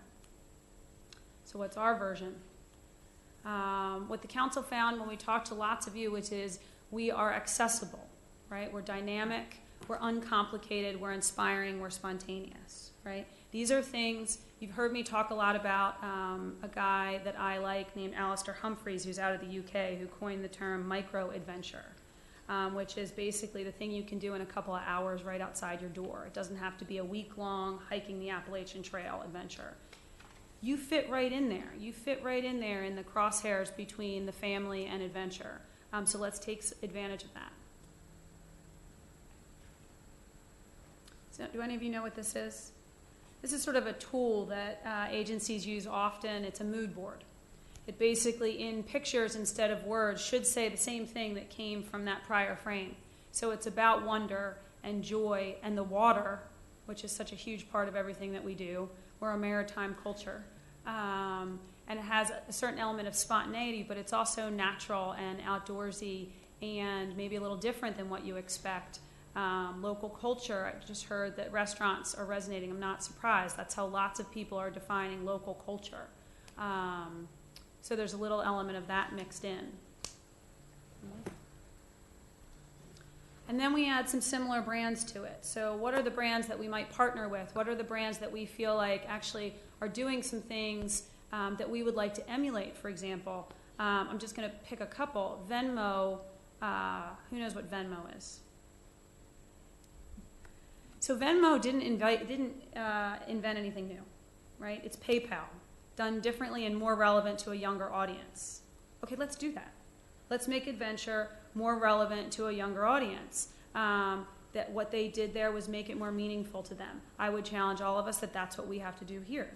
So what's our version? What the council found when we talked to lots of you, which is we are accessible, right? We're dynamic, we're uncomplicated, we're inspiring, we're spontaneous, right? These are things, you've heard me talk a lot about a guy that I like named Alistair Humphreys, who's out of the UK, who coined the term micro-adventure, which is basically the thing you can do in a couple of hours right outside your door. It doesn't have to be a week-long hiking the Appalachian Trail adventure. You fit right in there. You fit right in there in the crosshairs between the family and adventure. So let's take advantage of that. So do any of you know what this is? This is sort of a tool that agencies use often. It's a mood board. It basically, in pictures instead of words, should say the same thing that came from that prior frame. So it's about wonder and joy and the water, which is such a huge part of everything that we do. We're a maritime culture. And it has a certain element of spontaneity, but it's also natural and outdoorsy and maybe a little different than what you expect. Local culture, I just heard that restaurants are resonating. I'm not surprised. That's how lots of people are defining local culture. So there's a little element of that mixed in. And then we add some similar brands to it. So what are the brands that we might partner with? What are the brands that we feel like actually are doing some things that we would like to emulate, for example? I'm just going to pick a couple. Venmo, who knows what Venmo is? So Venmo didn't invent anything new, right? It's PayPal, done differently and more relevant to a younger audience. Okay, let's do that. Let's make adventure more relevant to a younger audience. That what they did there was make it more meaningful to them. I would challenge all of us that that's what we have to do here.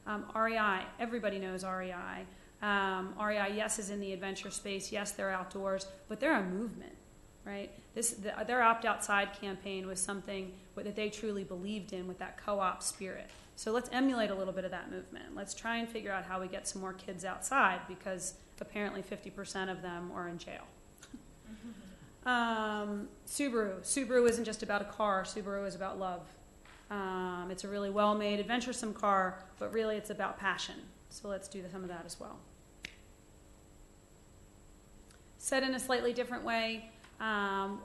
REI, everybody knows REI. REI, yes, is in the adventure space. Yes, they're outdoors, but they're a movement, right? Their Opt Outside campaign was something that they truly believed in with that co-op spirit. So let's emulate a little bit of that movement. Let's try and figure out how we get some more kids outside, because apparently 50% of them are in jail. Subaru isn't just about a car. Subaru is about love. It's a really well-made, adventuresome car, but really it's about passion. So let's do some of that as well. Said in a slightly different way,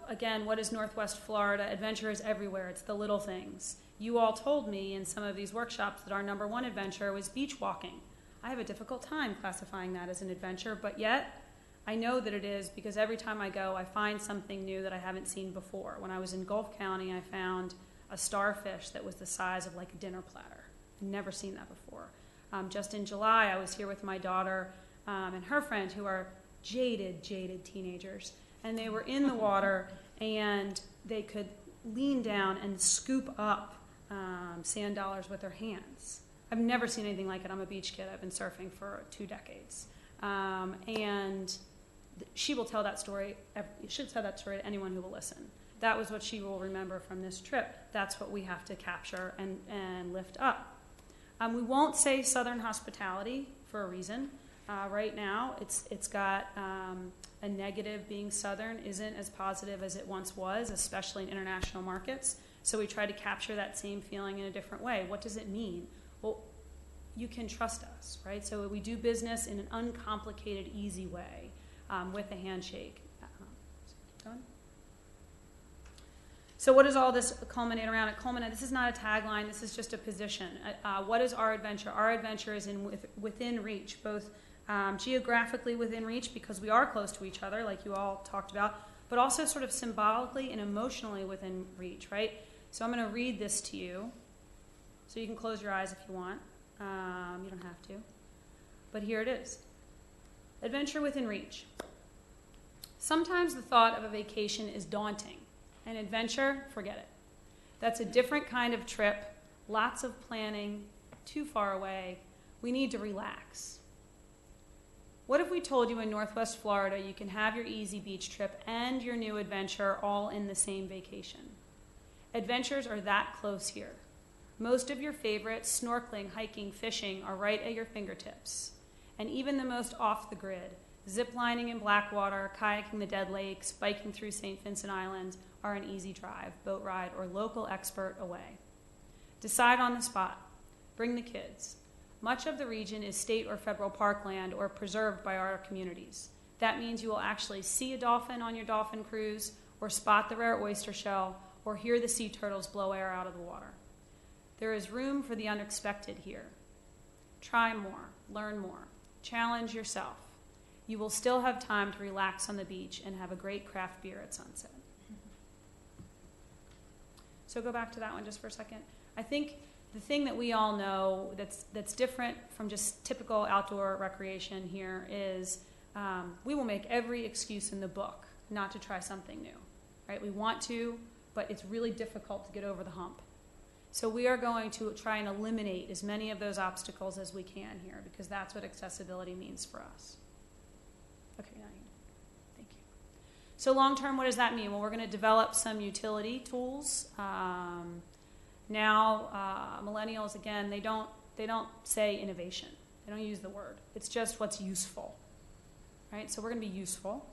again, what is Northwest Florida? Adventure is everywhere. It's the little things. You all told me in some of these workshops that our number one adventure was beach walking. I have a difficult time classifying that as an adventure, but yet I know that it is, because every time I go, I find something new that I haven't seen before. When I was in Gulf County, I found a starfish that was the size of like a dinner platter. I'd never seen that before. Just in July, I was here with my daughter and her friend, who are jaded teenagers, and they were in the water and they could lean down and scoop up sand dollars with their hands. I've never seen anything like it. I'm a beach kid. I've been surfing for 2 decades. And she will tell that story. You should tell that story to anyone who will listen. That was what she will remember from this trip. That's what we have to capture and lift up. We won't say Southern hospitality for a reason. Right now, it's got a negative. Being Southern isn't as positive as it once was, especially in international markets. So we try to capture that same feeling in a different way. What does it mean? Well, you can trust us, right? So we do business in an uncomplicated, easy way with a handshake. So what does all this culminate around? This is not a tagline. This is just a position. What is our adventure? Our adventure is within reach, both geographically within reach, because we are close to each other, like you all talked about, but also sort of symbolically and emotionally within reach, right? So I'm going to read this to you. So you can close your eyes if you want. You don't have to. But here it is. Adventure within reach. Sometimes the thought of a vacation is daunting. An adventure, forget it. That's a different kind of trip, lots of planning, too far away. We need to relax. What if we told you in Northwest Florida you can have your easy beach trip and your new adventure all in the same vacation? Adventures are that close here. Most of your favorites, snorkeling, hiking, fishing, are right at your fingertips. And even the most off the grid, zip-lining in Blackwater, kayaking the Dead Lakes, biking through St. Vincent Island, are an easy drive, boat ride, or local expert away. Decide on the spot. Bring the kids. Much of the region is state or federal parkland or preserved by our communities. That means you will actually see a dolphin on your dolphin cruise, or spot the rare oyster shell, or hear the sea turtles blow air out of the water. There is room for the unexpected here. Try more, learn more, challenge yourself. You will still have time to relax on the beach and have a great craft beer at sunset. So go back to that one just for a second. I think the thing that we all know that's different from just typical outdoor recreation here is we will make every excuse in the book not to try something new, right? We want to, but it's really difficult to get over the hump. So we are going to try and eliminate as many of those obstacles as we can here, because that's what accessibility means for us. Okay, thank you. So long term, what does that mean? Well, we're going to develop some utility tools. Now, millennials, again, they don't say innovation. They don't use the word. It's just what's useful, right? So we're going to be useful.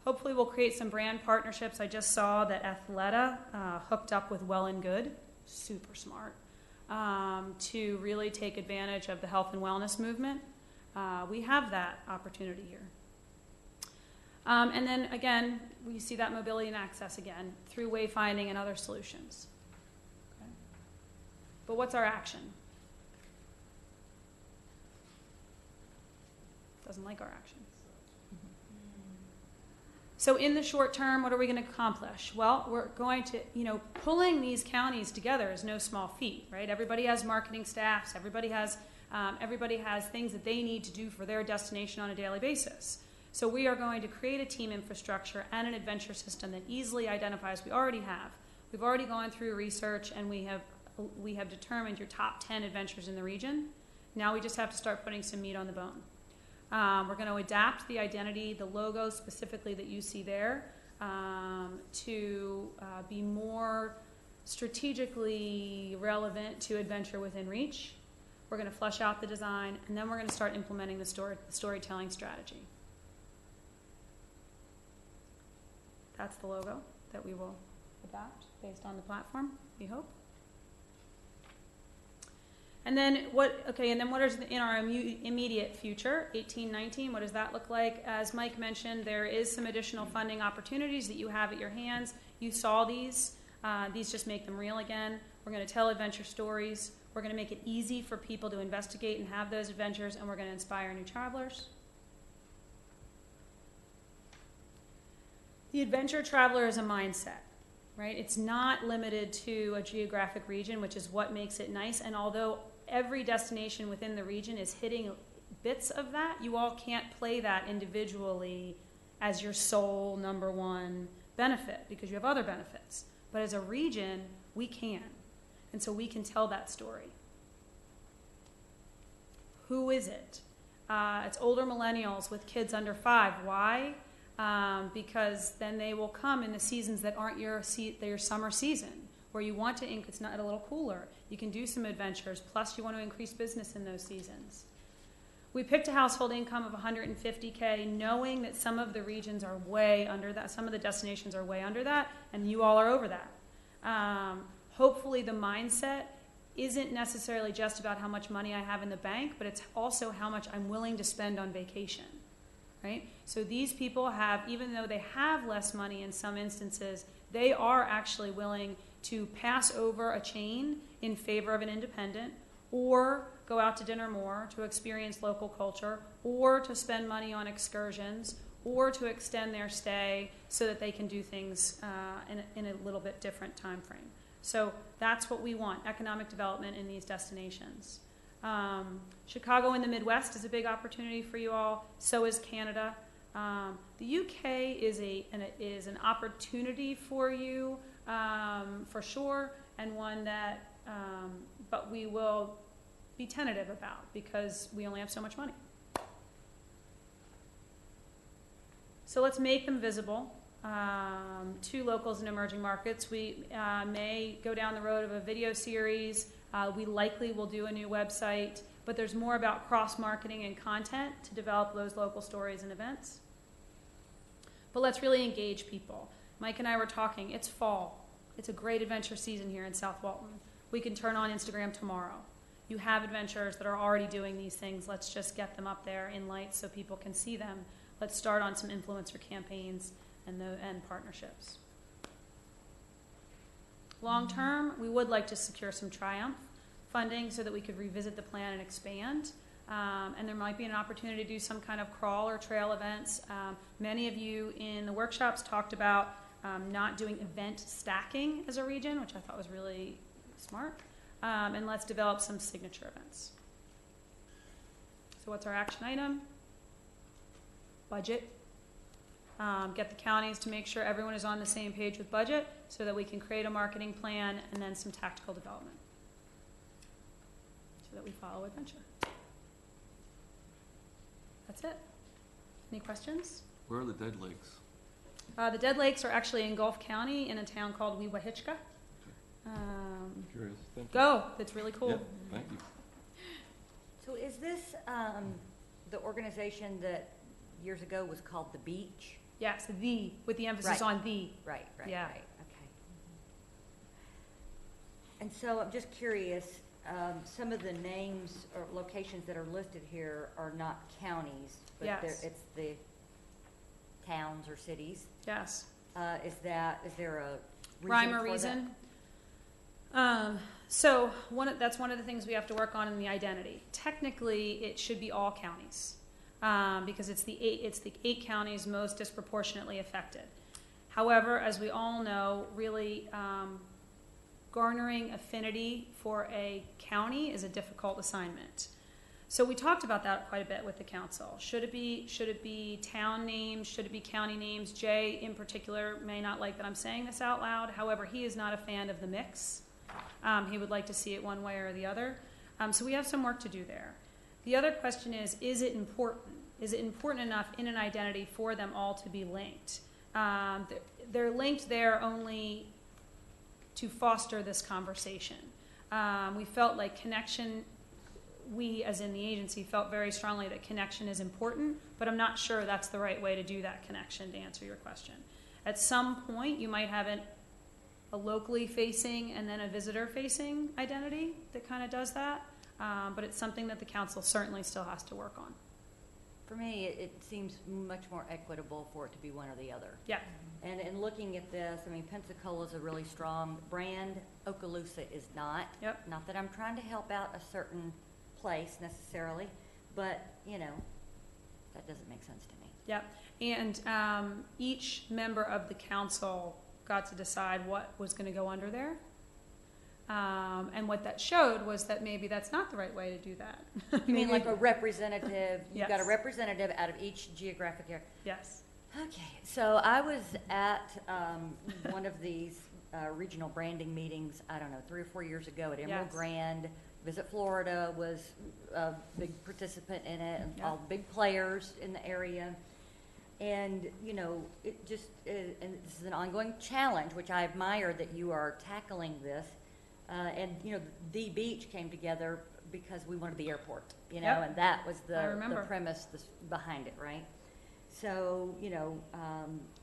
Hopefully we'll create some brand partnerships. I just saw that Athleta hooked up with Well and Good, super smart, to really take advantage of the health and wellness movement. We have that opportunity here. And then, again, we see that mobility and access again through wayfinding and other solutions. Okay. But what's our action? Doesn't like our actions. So in the short term, what are we going to accomplish? Well, we're going to, pulling these counties together is no small feat, right? Everybody has marketing staffs. Everybody has things that they need to do for their destination on a daily basis. So we are going to create a team infrastructure and an adventure system that easily identifies. We already have. We've already gone through research, and we have determined your top 10 adventures in the region. Now we just have to start putting some meat on the bone. We're going to adapt the identity, the logo specifically that you see there, to be more strategically relevant to adventure within reach. We're going to flesh out the design, and then we're going to start implementing the storytelling strategy. That's the logo that we will adapt based on the platform, we hope. And then what is in our immediate future, 18-19, what does that look like? As Mike mentioned, there is some additional funding opportunities that you have at your hands. You saw these. These just make them real again. We're going to tell adventure stories. We're going to make it easy for people to investigate and have those adventures, and we're going to inspire new travelers. The adventure traveler is a mindset, right? It's not limited to a geographic region, which is what makes it nice. And although every destination within the region is hitting bits of that, you all can't play that individually as your sole number one benefit because you have other benefits. But as a region, we can. And so we can tell that story. Who is it? It's older millennials with kids under 5. Why? Because then they will come in the seasons that aren't your summer season, where you want to, it's not a little cooler. You can do some adventures, plus you want to increase business in those seasons. We picked a household income of $150K, knowing that some of the regions are way under that, some of the destinations are way under that, and you all are over that. Hopefully the mindset isn't necessarily just about how much money I have in the bank, but it's also how much I'm willing to spend on vacation, right? So these people have, even though they have less money in some instances, they are actually willing to pass over a chain in favor of an independent, or go out to dinner more to experience local culture, or to spend money on excursions, or to extend their stay so that they can do things in a little bit different time frame. So that's what we want, economic development in these destinations. Chicago in the Midwest is a big opportunity for you all. So is Canada. The UK is an opportunity for you, for sure, and one that, but we will be tentative about because we only have so much money. So let's make them visible to locals and emerging markets. We may go down the road of a video series. We likely will do a new website, but there's more about cross-marketing and content to develop those local stories and events. But let's really engage people. Mike and I were talking, it's fall. It's a great adventure season here in South Walton. We can turn on Instagram tomorrow. You have adventurers that are already doing these things. Let's just get them up there in lights so people can see them. Let's start on some influencer campaigns and partnerships. Long term, we would like to secure some Triumph funding so that we could revisit the plan and expand. And there might be an opportunity to do some kind of crawl or trail events. Many of you in the workshops talked about not doing event stacking as a region, which I thought was really smart. And let's develop some signature events. So what's our action item? Budget. Get the counties to make sure everyone is on the same page with budget so that we can create a marketing plan and then some tactical development so that we follow adventure. That's it. Any questions? Where are the Dead Lakes? The Dead Lakes are actually in Gulf County in a town called Weewahitchka. Curious. Thank you. Go. It's really cool. Yeah, thank you. So is this the organization that years ago was called The Beach? Yes, the, with the emphasis Right. on the. Right, Yeah. right, okay. And so I'm just curious, some of the names or locations that are listed here are not counties, but Yes. it's the towns or cities. Yes. Is there a reason Rhyme or for that? reason? So that's one of the things we have to work on in the identity. Technically, it should be all counties because it's the eight counties most disproportionately affected. However, as we all know, really garnering affinity for a county is a difficult assignment. So we talked about that quite a bit with the council. Should it be town names? Should it be county names? Jay, in particular, may not like that I'm saying this out loud. However, he is not a fan of the mix. He would like to see it one way or the other. So we have some work to do there. The other question is it important? Is it important enough in an identity for them all to be linked? They're linked there only to foster this conversation. We felt like connection, we as in the agency felt very strongly that connection is important, but I'm not sure that's the right way to do that connection, to answer your question. At some point, you might have a locally facing and then a visitor facing identity that kind of does that, but it's something that the council certainly still has to work on. For me, it seems much more equitable for it to be one or the other. Yeah. And in looking at this, I mean, Pensacola is a really strong brand. Okaloosa is not. Yep. Not that I'm trying to help out a certain place necessarily, but, you know, that doesn't make sense to me. Yep. And each member of the council got to decide what was going to go under there. And what that showed was that maybe that's not the right way to do that. You mean like a representative, you've got a Yes. representative out of each geographic area? Yes. Okay, so I was at one of these regional branding meetings, I don't know, 3 or 4 years ago at Emerald Yes. Grand. Visit Florida was a big participant in it, and Yeah. all big players in the area. And, you know, it just, and this is an ongoing challenge, which I admire that you are tackling this. And, you know, the beach came together because we wanted the airport, you know, Yep. and that was I the remember. premise behind it, right? So, you know,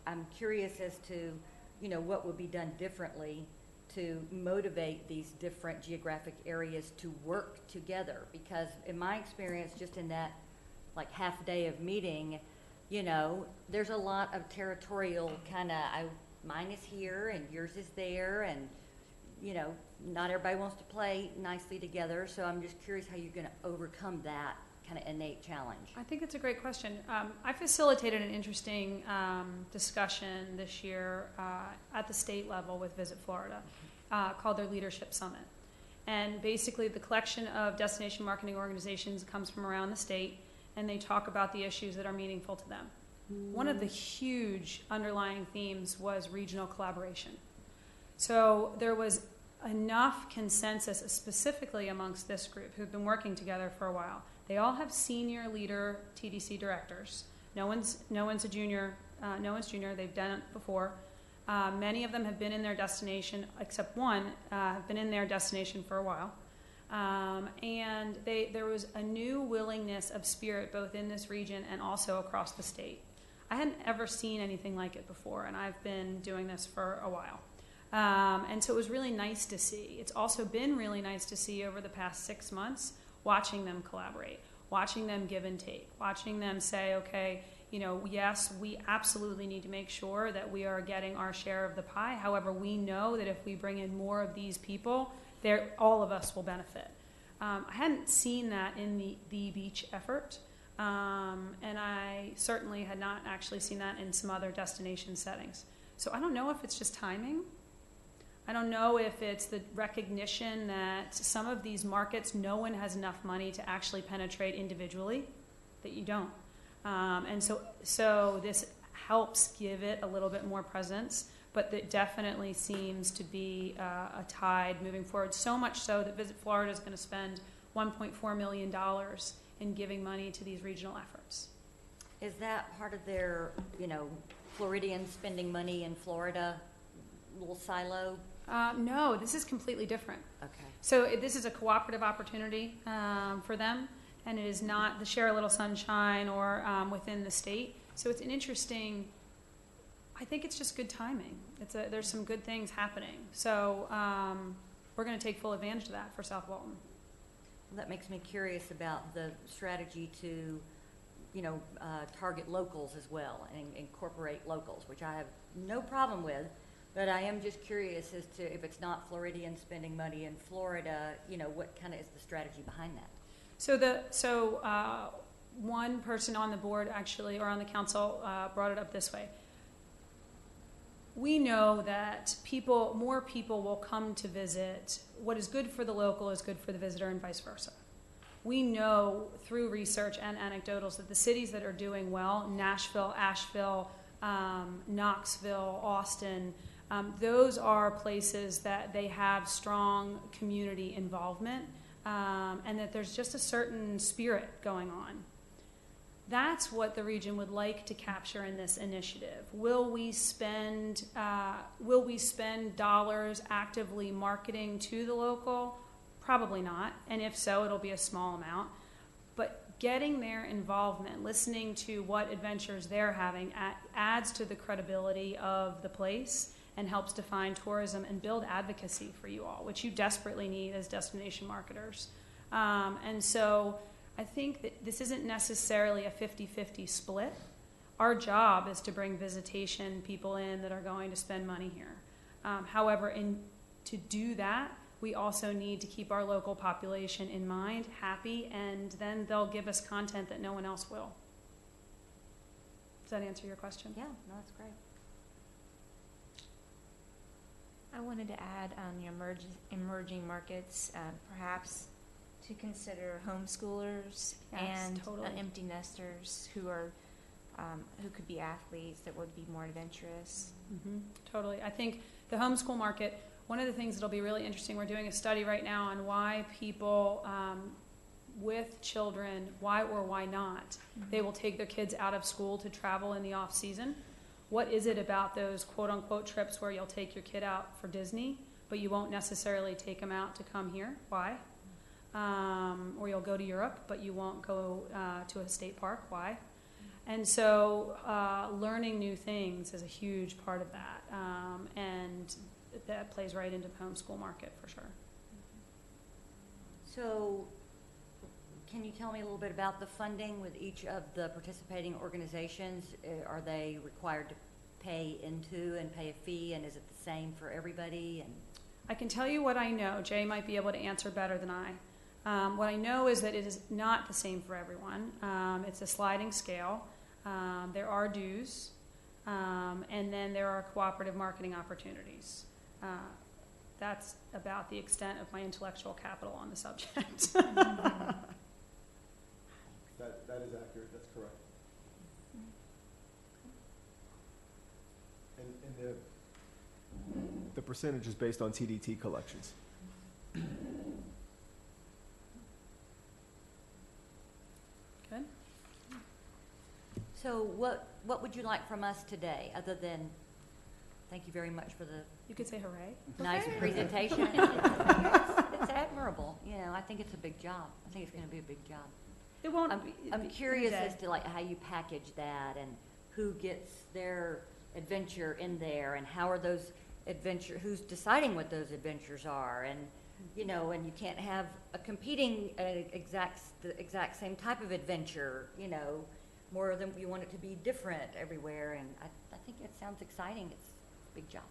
I'm curious as to, you know, what would be done differently to motivate these different geographic areas to work together. Because in my experience, just in that like half day of meeting, you know, there's a lot of territorial kind of, mine is here and yours is there, and, you know, not everybody wants to play nicely together. So I'm just curious how you're going to overcome that kind of innate challenge. I think it's a great question. I facilitated an interesting discussion this year at the state level with Visit Florida called their Leadership Summit. And basically the collection of destination marketing organizations comes from around the state, and they talk about the issues that are meaningful to them. One of the huge underlying themes was regional collaboration. So there was enough consensus, specifically amongst this group who've been working together for a while. They all have senior leader TDC directors. No one's a junior. No one's junior. They've done it before. Many of them have been in their destination, except one, have been in their destination for a while. And there was a new willingness of spirit both in this region and also across the state. I hadn't ever seen anything like it before, and I've been doing this for a while. And so it was really nice to see. It's also been really nice to see over the past 6 months, watching them collaborate, watching them give and take, watching them say, okay, you know, yes, we absolutely need to make sure that we are getting our share of the pie. However, we know that if we bring in more of these people, all of us will benefit. I hadn't seen that in the beach effort, and I certainly had not actually seen that in some other destination settings. So I don't know if it's just timing. I don't know if it's the recognition that some of these markets, no one has enough money to actually penetrate individually, that you don't. And so this helps give it a little bit more presence, but it definitely seems to be a tide moving forward, so much so that Visit Florida is going to spend $1.4 million in giving money to these regional efforts. Is that part of their, you know, Floridians spending money in Florida little silo? No, this is completely different. Okay. So this is a cooperative opportunity for them, and it is not the Share a Little Sunshine or within the state. So it's an interesting, I think it's just good timing. There's some good things happening. So we're going to take full advantage of that for South Walton. That makes me curious about the strategy to, you know, target locals as well and incorporate locals, which I have no problem with. But I am just curious as to if it's not Floridians spending money in Florida, you know, what kind of is the strategy behind that? So one person on the board actually, or on the council, brought it up this way. We know that more people will come to visit. What is good for the local is good for the visitor, and vice versa. We know through research and anecdotals that the cities that are doing well, Nashville, Asheville, Knoxville, Austin, those are places that they have strong community involvement, and that there's just a certain spirit going on. That's what the region would like to capture in this initiative. Will we spend dollars actively marketing to the local? Probably not. And if so, it'll be a small amount. But getting their involvement, listening to what adventures they're having adds to the credibility of the place and helps define tourism and build advocacy for you all, which you desperately need as destination marketers. And so I think that this isn't necessarily a 50-50 split. Our job is to bring visitation people in that are going to spend money here. However, to do that, we also need to keep our local population in mind, happy, and then they'll give us content that no one else will. Does that answer your question? Yeah, no, that's great. I wanted to add on your emerging markets, perhaps to consider homeschoolers Yes, and totally. empty nesters who are who could be athletes that would be more adventurous. Mm-hmm. Totally. I think the homeschool market, one of the things that'll be really interesting, we're doing a study right now on why people with children, why or why not, they will take their kids out of school to travel in the off season. What is it about those quote unquote trips where you'll take your kid out for Disney, but you won't necessarily take them out to come here? Why? Or you'll go to Europe, but you won't go to a state park. Why? And so learning new things is a huge part of that. And that plays right into the homeschool market for sure. So can you tell me a little bit about the funding with each of the participating organizations? Are they required to pay into and pay a fee, and is it the same for everybody? And I can tell you what I know. Jay might be able to answer better than I. What I know is that it is not the same for everyone. It's a sliding scale. There are dues, and then there are cooperative marketing opportunities. That's about the extent of my intellectual capital on the subject. That is accurate, that's correct. And the percentage is based on TDT collections. Good. so what would you like from us today, other than thank you very much for the You could say hooray. nice presentation? It's admirable. You know, I think it's a big job. I think it's going to be a big job. It won't I'm, be. I'm curious Jay. as to like how you package that and who gets their adventure in there and how are those who's deciding what those adventures are, and you know, and you can't have a competing the exact same type of adventure, you know, more than you want it to be different everywhere, and I think it sounds exciting. It's a big job.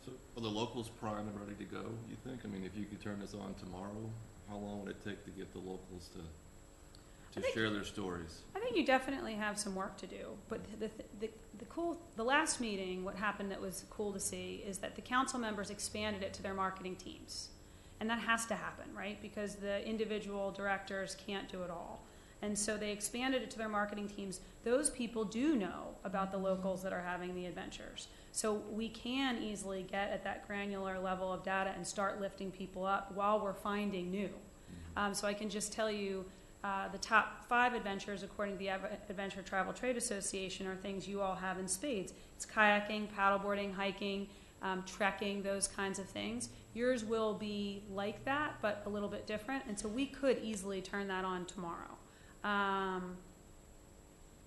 So are the locals primed and ready to go, you think? I mean, if you could turn this on tomorrow, how long would it take to get the locals to share their stories? I think you definitely have some work to do, but the last meeting, what happened that was cool to see is that the council members expanded it to their marketing teams. And that has to happen, right? Because the individual directors can't do it all. And so they expanded it to their marketing teams. Those people do know about the locals that are having the adventures. So we can easily get at that granular level of data and start lifting people up while we're finding new. So I can just tell you the top 5 adventures, according to the Adventure Travel Trade Association, are things you all have in spades. It's kayaking, paddleboarding, hiking, trekking, those kinds of things. Yours will be like that, but a little bit different. And so we could easily turn that on tomorrow.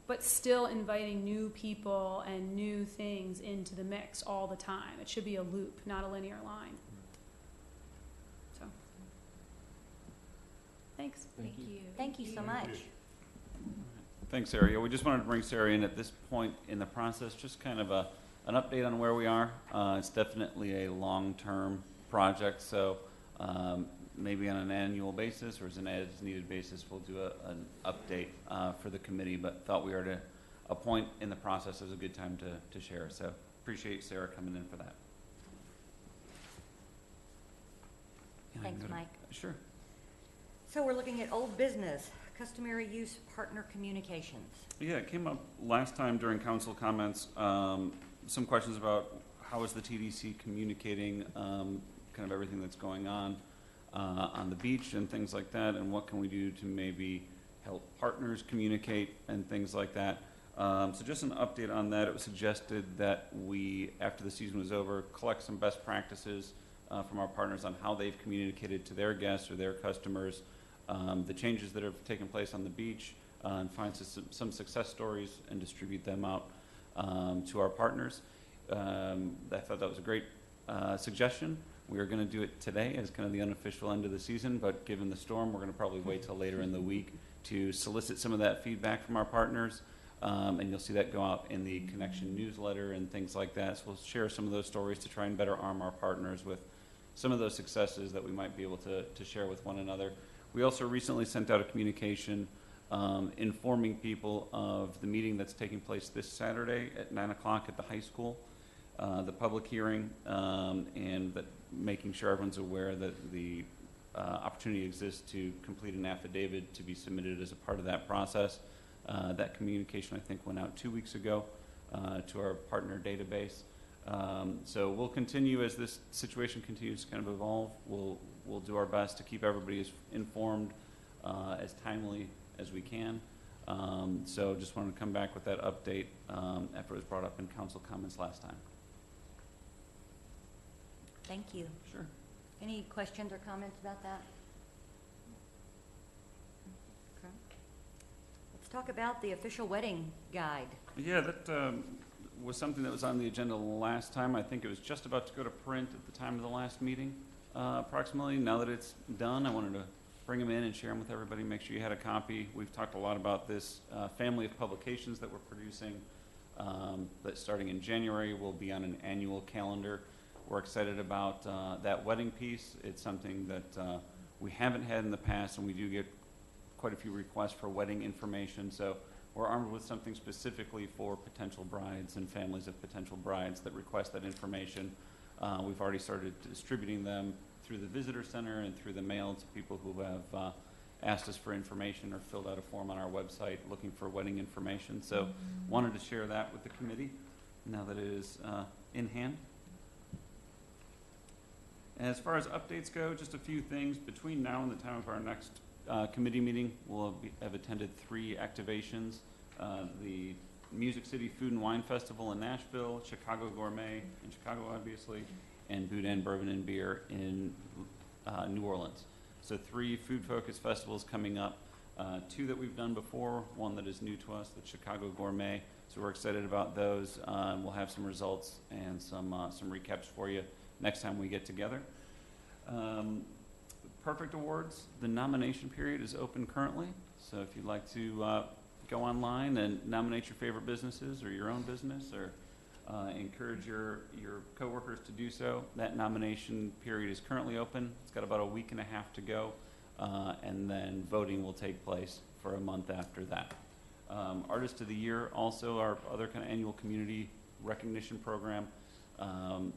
But still inviting new people and new things into the mix all the time. It should be a loop, not a linear line. So, thanks. Thank you. Thank you so much. Thanks, Sarah. Yeah, we just wanted to bring Sarah in at this point in the process, just kind of an update on where we are. It's definitely a long-term project, so maybe on an annual basis or as an as-needed basis, we'll do an update for the committee, but thought we were at a point in the process. It was a good time to share, so appreciate Sarah coming in for that. And I can Thanks, go to- Mike. Sure. So we're looking at old business, customary use partner communications. Yeah, it came up last time during council comments, some questions about how is the TDC communicating kind of everything that's going on the beach and things like that, and what can we do to maybe help partners communicate and things like that. So just an update on that. It was suggested that we, after the season was over, collect some best practices from our partners on how they've communicated to their guests or their customers, the changes that have taken place on the beach, and find some success stories and distribute them out to our partners. I thought that was a great suggestion. We are going to do it today as kind of the unofficial end of the season, but given the storm, we're going to probably wait till later in the week to solicit some of that feedback from our partners. And you'll see that go out in the Connection newsletter and things like that. So we'll share some of those stories to try and better arm our partners with some of those successes that we might be able to share with one another. We also recently sent out a communication informing people of the meeting that's taking place this Saturday at 9 o'clock at the high school, the public hearing, and that making sure everyone's aware that the opportunity exists to complete an affidavit to be submitted as a part of that process. That communication, I think, went out 2 weeks ago to our partner database. So we'll continue as this situation continues to kind of evolve. We'll do our best to keep everybody as informed, as timely as we can. So just wanted to come back with that update after it was brought up in council comments last time. Thank you. Sure. Any questions or comments about that? Okay. Let's talk about the official wedding guide. Yeah, that was something that was on the agenda last time. I think it was just about to go to print at the time of the last meeting, approximately. Now that it's done, I wanted to bring them in and share them with everybody, make sure you had a copy. We've talked a lot about this family of publications that we're producing that starting in January will be on an annual calendar. We're excited about that wedding piece. It's something that we haven't had in the past, and we do get quite a few requests for wedding information. So we're armed with something specifically for potential brides and families of potential brides that request that information. We've already started distributing them through the visitor center and through the mail to people who have asked us for information or filled out a form on our website looking for wedding information. So wanted to share that with the committee now that it is in hand. As far as updates go, just a few things. Between now and the time of our next committee meeting, we'll have attended 3 activations. The Music City Food and Wine Festival in Nashville, Chicago Gourmet in Chicago, obviously, and Boudin Bourbon and Beer in New Orleans. So 3 food-focused festivals coming up. 2 that we've done before, one that is new to us, the Chicago Gourmet. So we're excited about those. We'll have some results and some recaps for you next time we get together. Perfect Awards, the nomination period is open currently. So if you'd like to go online and nominate your favorite businesses or your own business, or encourage your coworkers to do so, that nomination period is currently open. It's got about a week and a half to go, and then voting will take place for a month after that. Artist of the Year, also our other kind of annual community recognition program.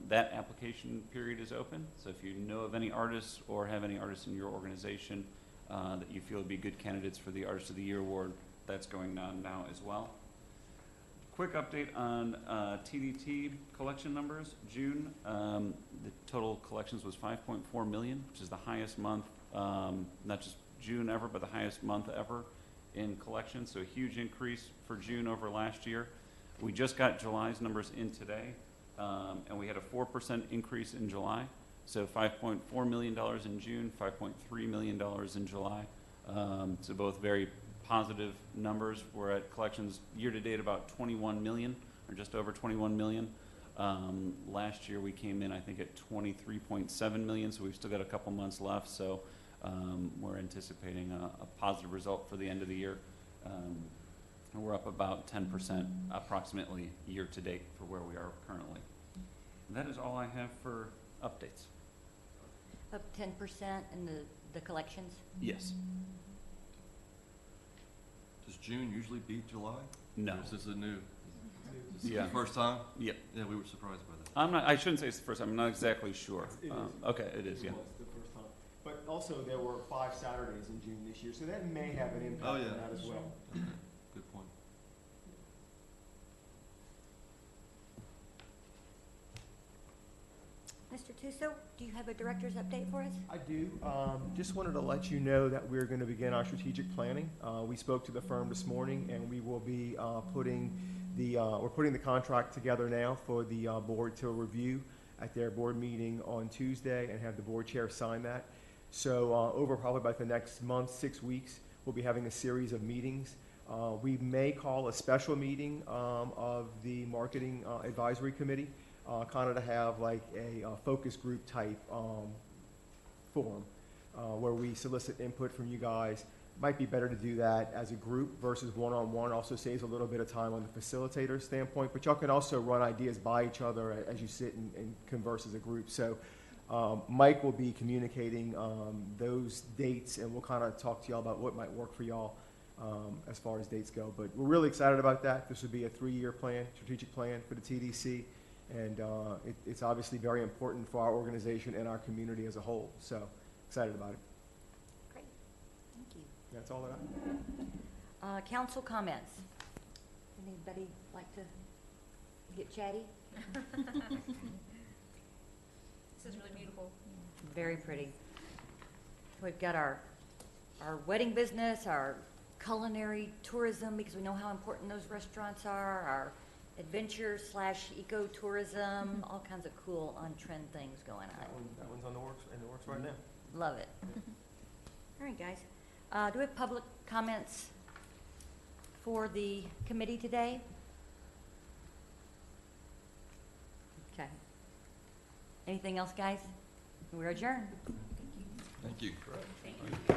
That application period is open, so if you know of any artists or have any artists in your organization that you feel would be good candidates for the Artist of the Year award, that's going on now as well. Quick update on TDT collection numbers. June, the total collections was 5.4 million, which is the highest month, not just June ever, but the highest month ever in collections, so a huge increase for June over last year. We just got July's numbers in today. And we had a 4% increase in July. So $5.4 million in June, $5.3 million in July. So both very positive numbers. We're at collections year-to-date about 21 million, or just over 21 million. Last year we came in, I think, at 23.7 million, so we've still got a couple months left. So we're anticipating a positive result for the end of the year. And we're up about 10% approximately year-to-date for where we are currently. And that is all I have for updates. Up 10% in the collections? Yes. Does June usually beat July? No. Or is this a new? Yeah. The first time? Yep. Yeah, we were surprised by that. I shouldn't say it's the first time. I'm not exactly sure. It is. Okay, it is, yeah. It was the first time. But also, there were 5 Saturdays in June this year, so that may have an impact Oh, on yeah. that as well. Okay, good point. Mr. Tuso, do you have a director's update for us? I do. Just wanted to let you know that we're going to begin our strategic planning. We spoke to the firm this morning, and we will be putting the contract together now for the board to review at their board meeting on Tuesday and have the board chair sign that. So over probably about the next month, 6 weeks, we'll be having a series of meetings. We may call a special meeting of the Marketing Advisory Committee, kind of to have like a focus group type forum where we solicit input from you guys. Might be better to do that as a group versus one-on-one. Also saves a little bit of time on the facilitator standpoint, but y'all can also run ideas by each other as you sit and converse as a group. So Mike will be communicating those dates, and we'll kind of talk to y'all about what might work for y'all as far as dates go. But we're really excited about that. This would be a 3-year plan, strategic plan for the TDC, and it's obviously very important for our organization and our community as a whole. So excited about it. Great, thank you. That's all that I have. Council comments. Anybody like to get chatty? This is really beautiful. Very pretty. We've got our wedding business, our culinary tourism, because we know how important those restaurants are, our adventure/ecotourism, all kinds of cool on-trend things going on. That one's in the works right now. Love it. All right, guys. Do we have public comments for the committee today? Okay. Anything else, guys? We're adjourned. Thank you. Thank you.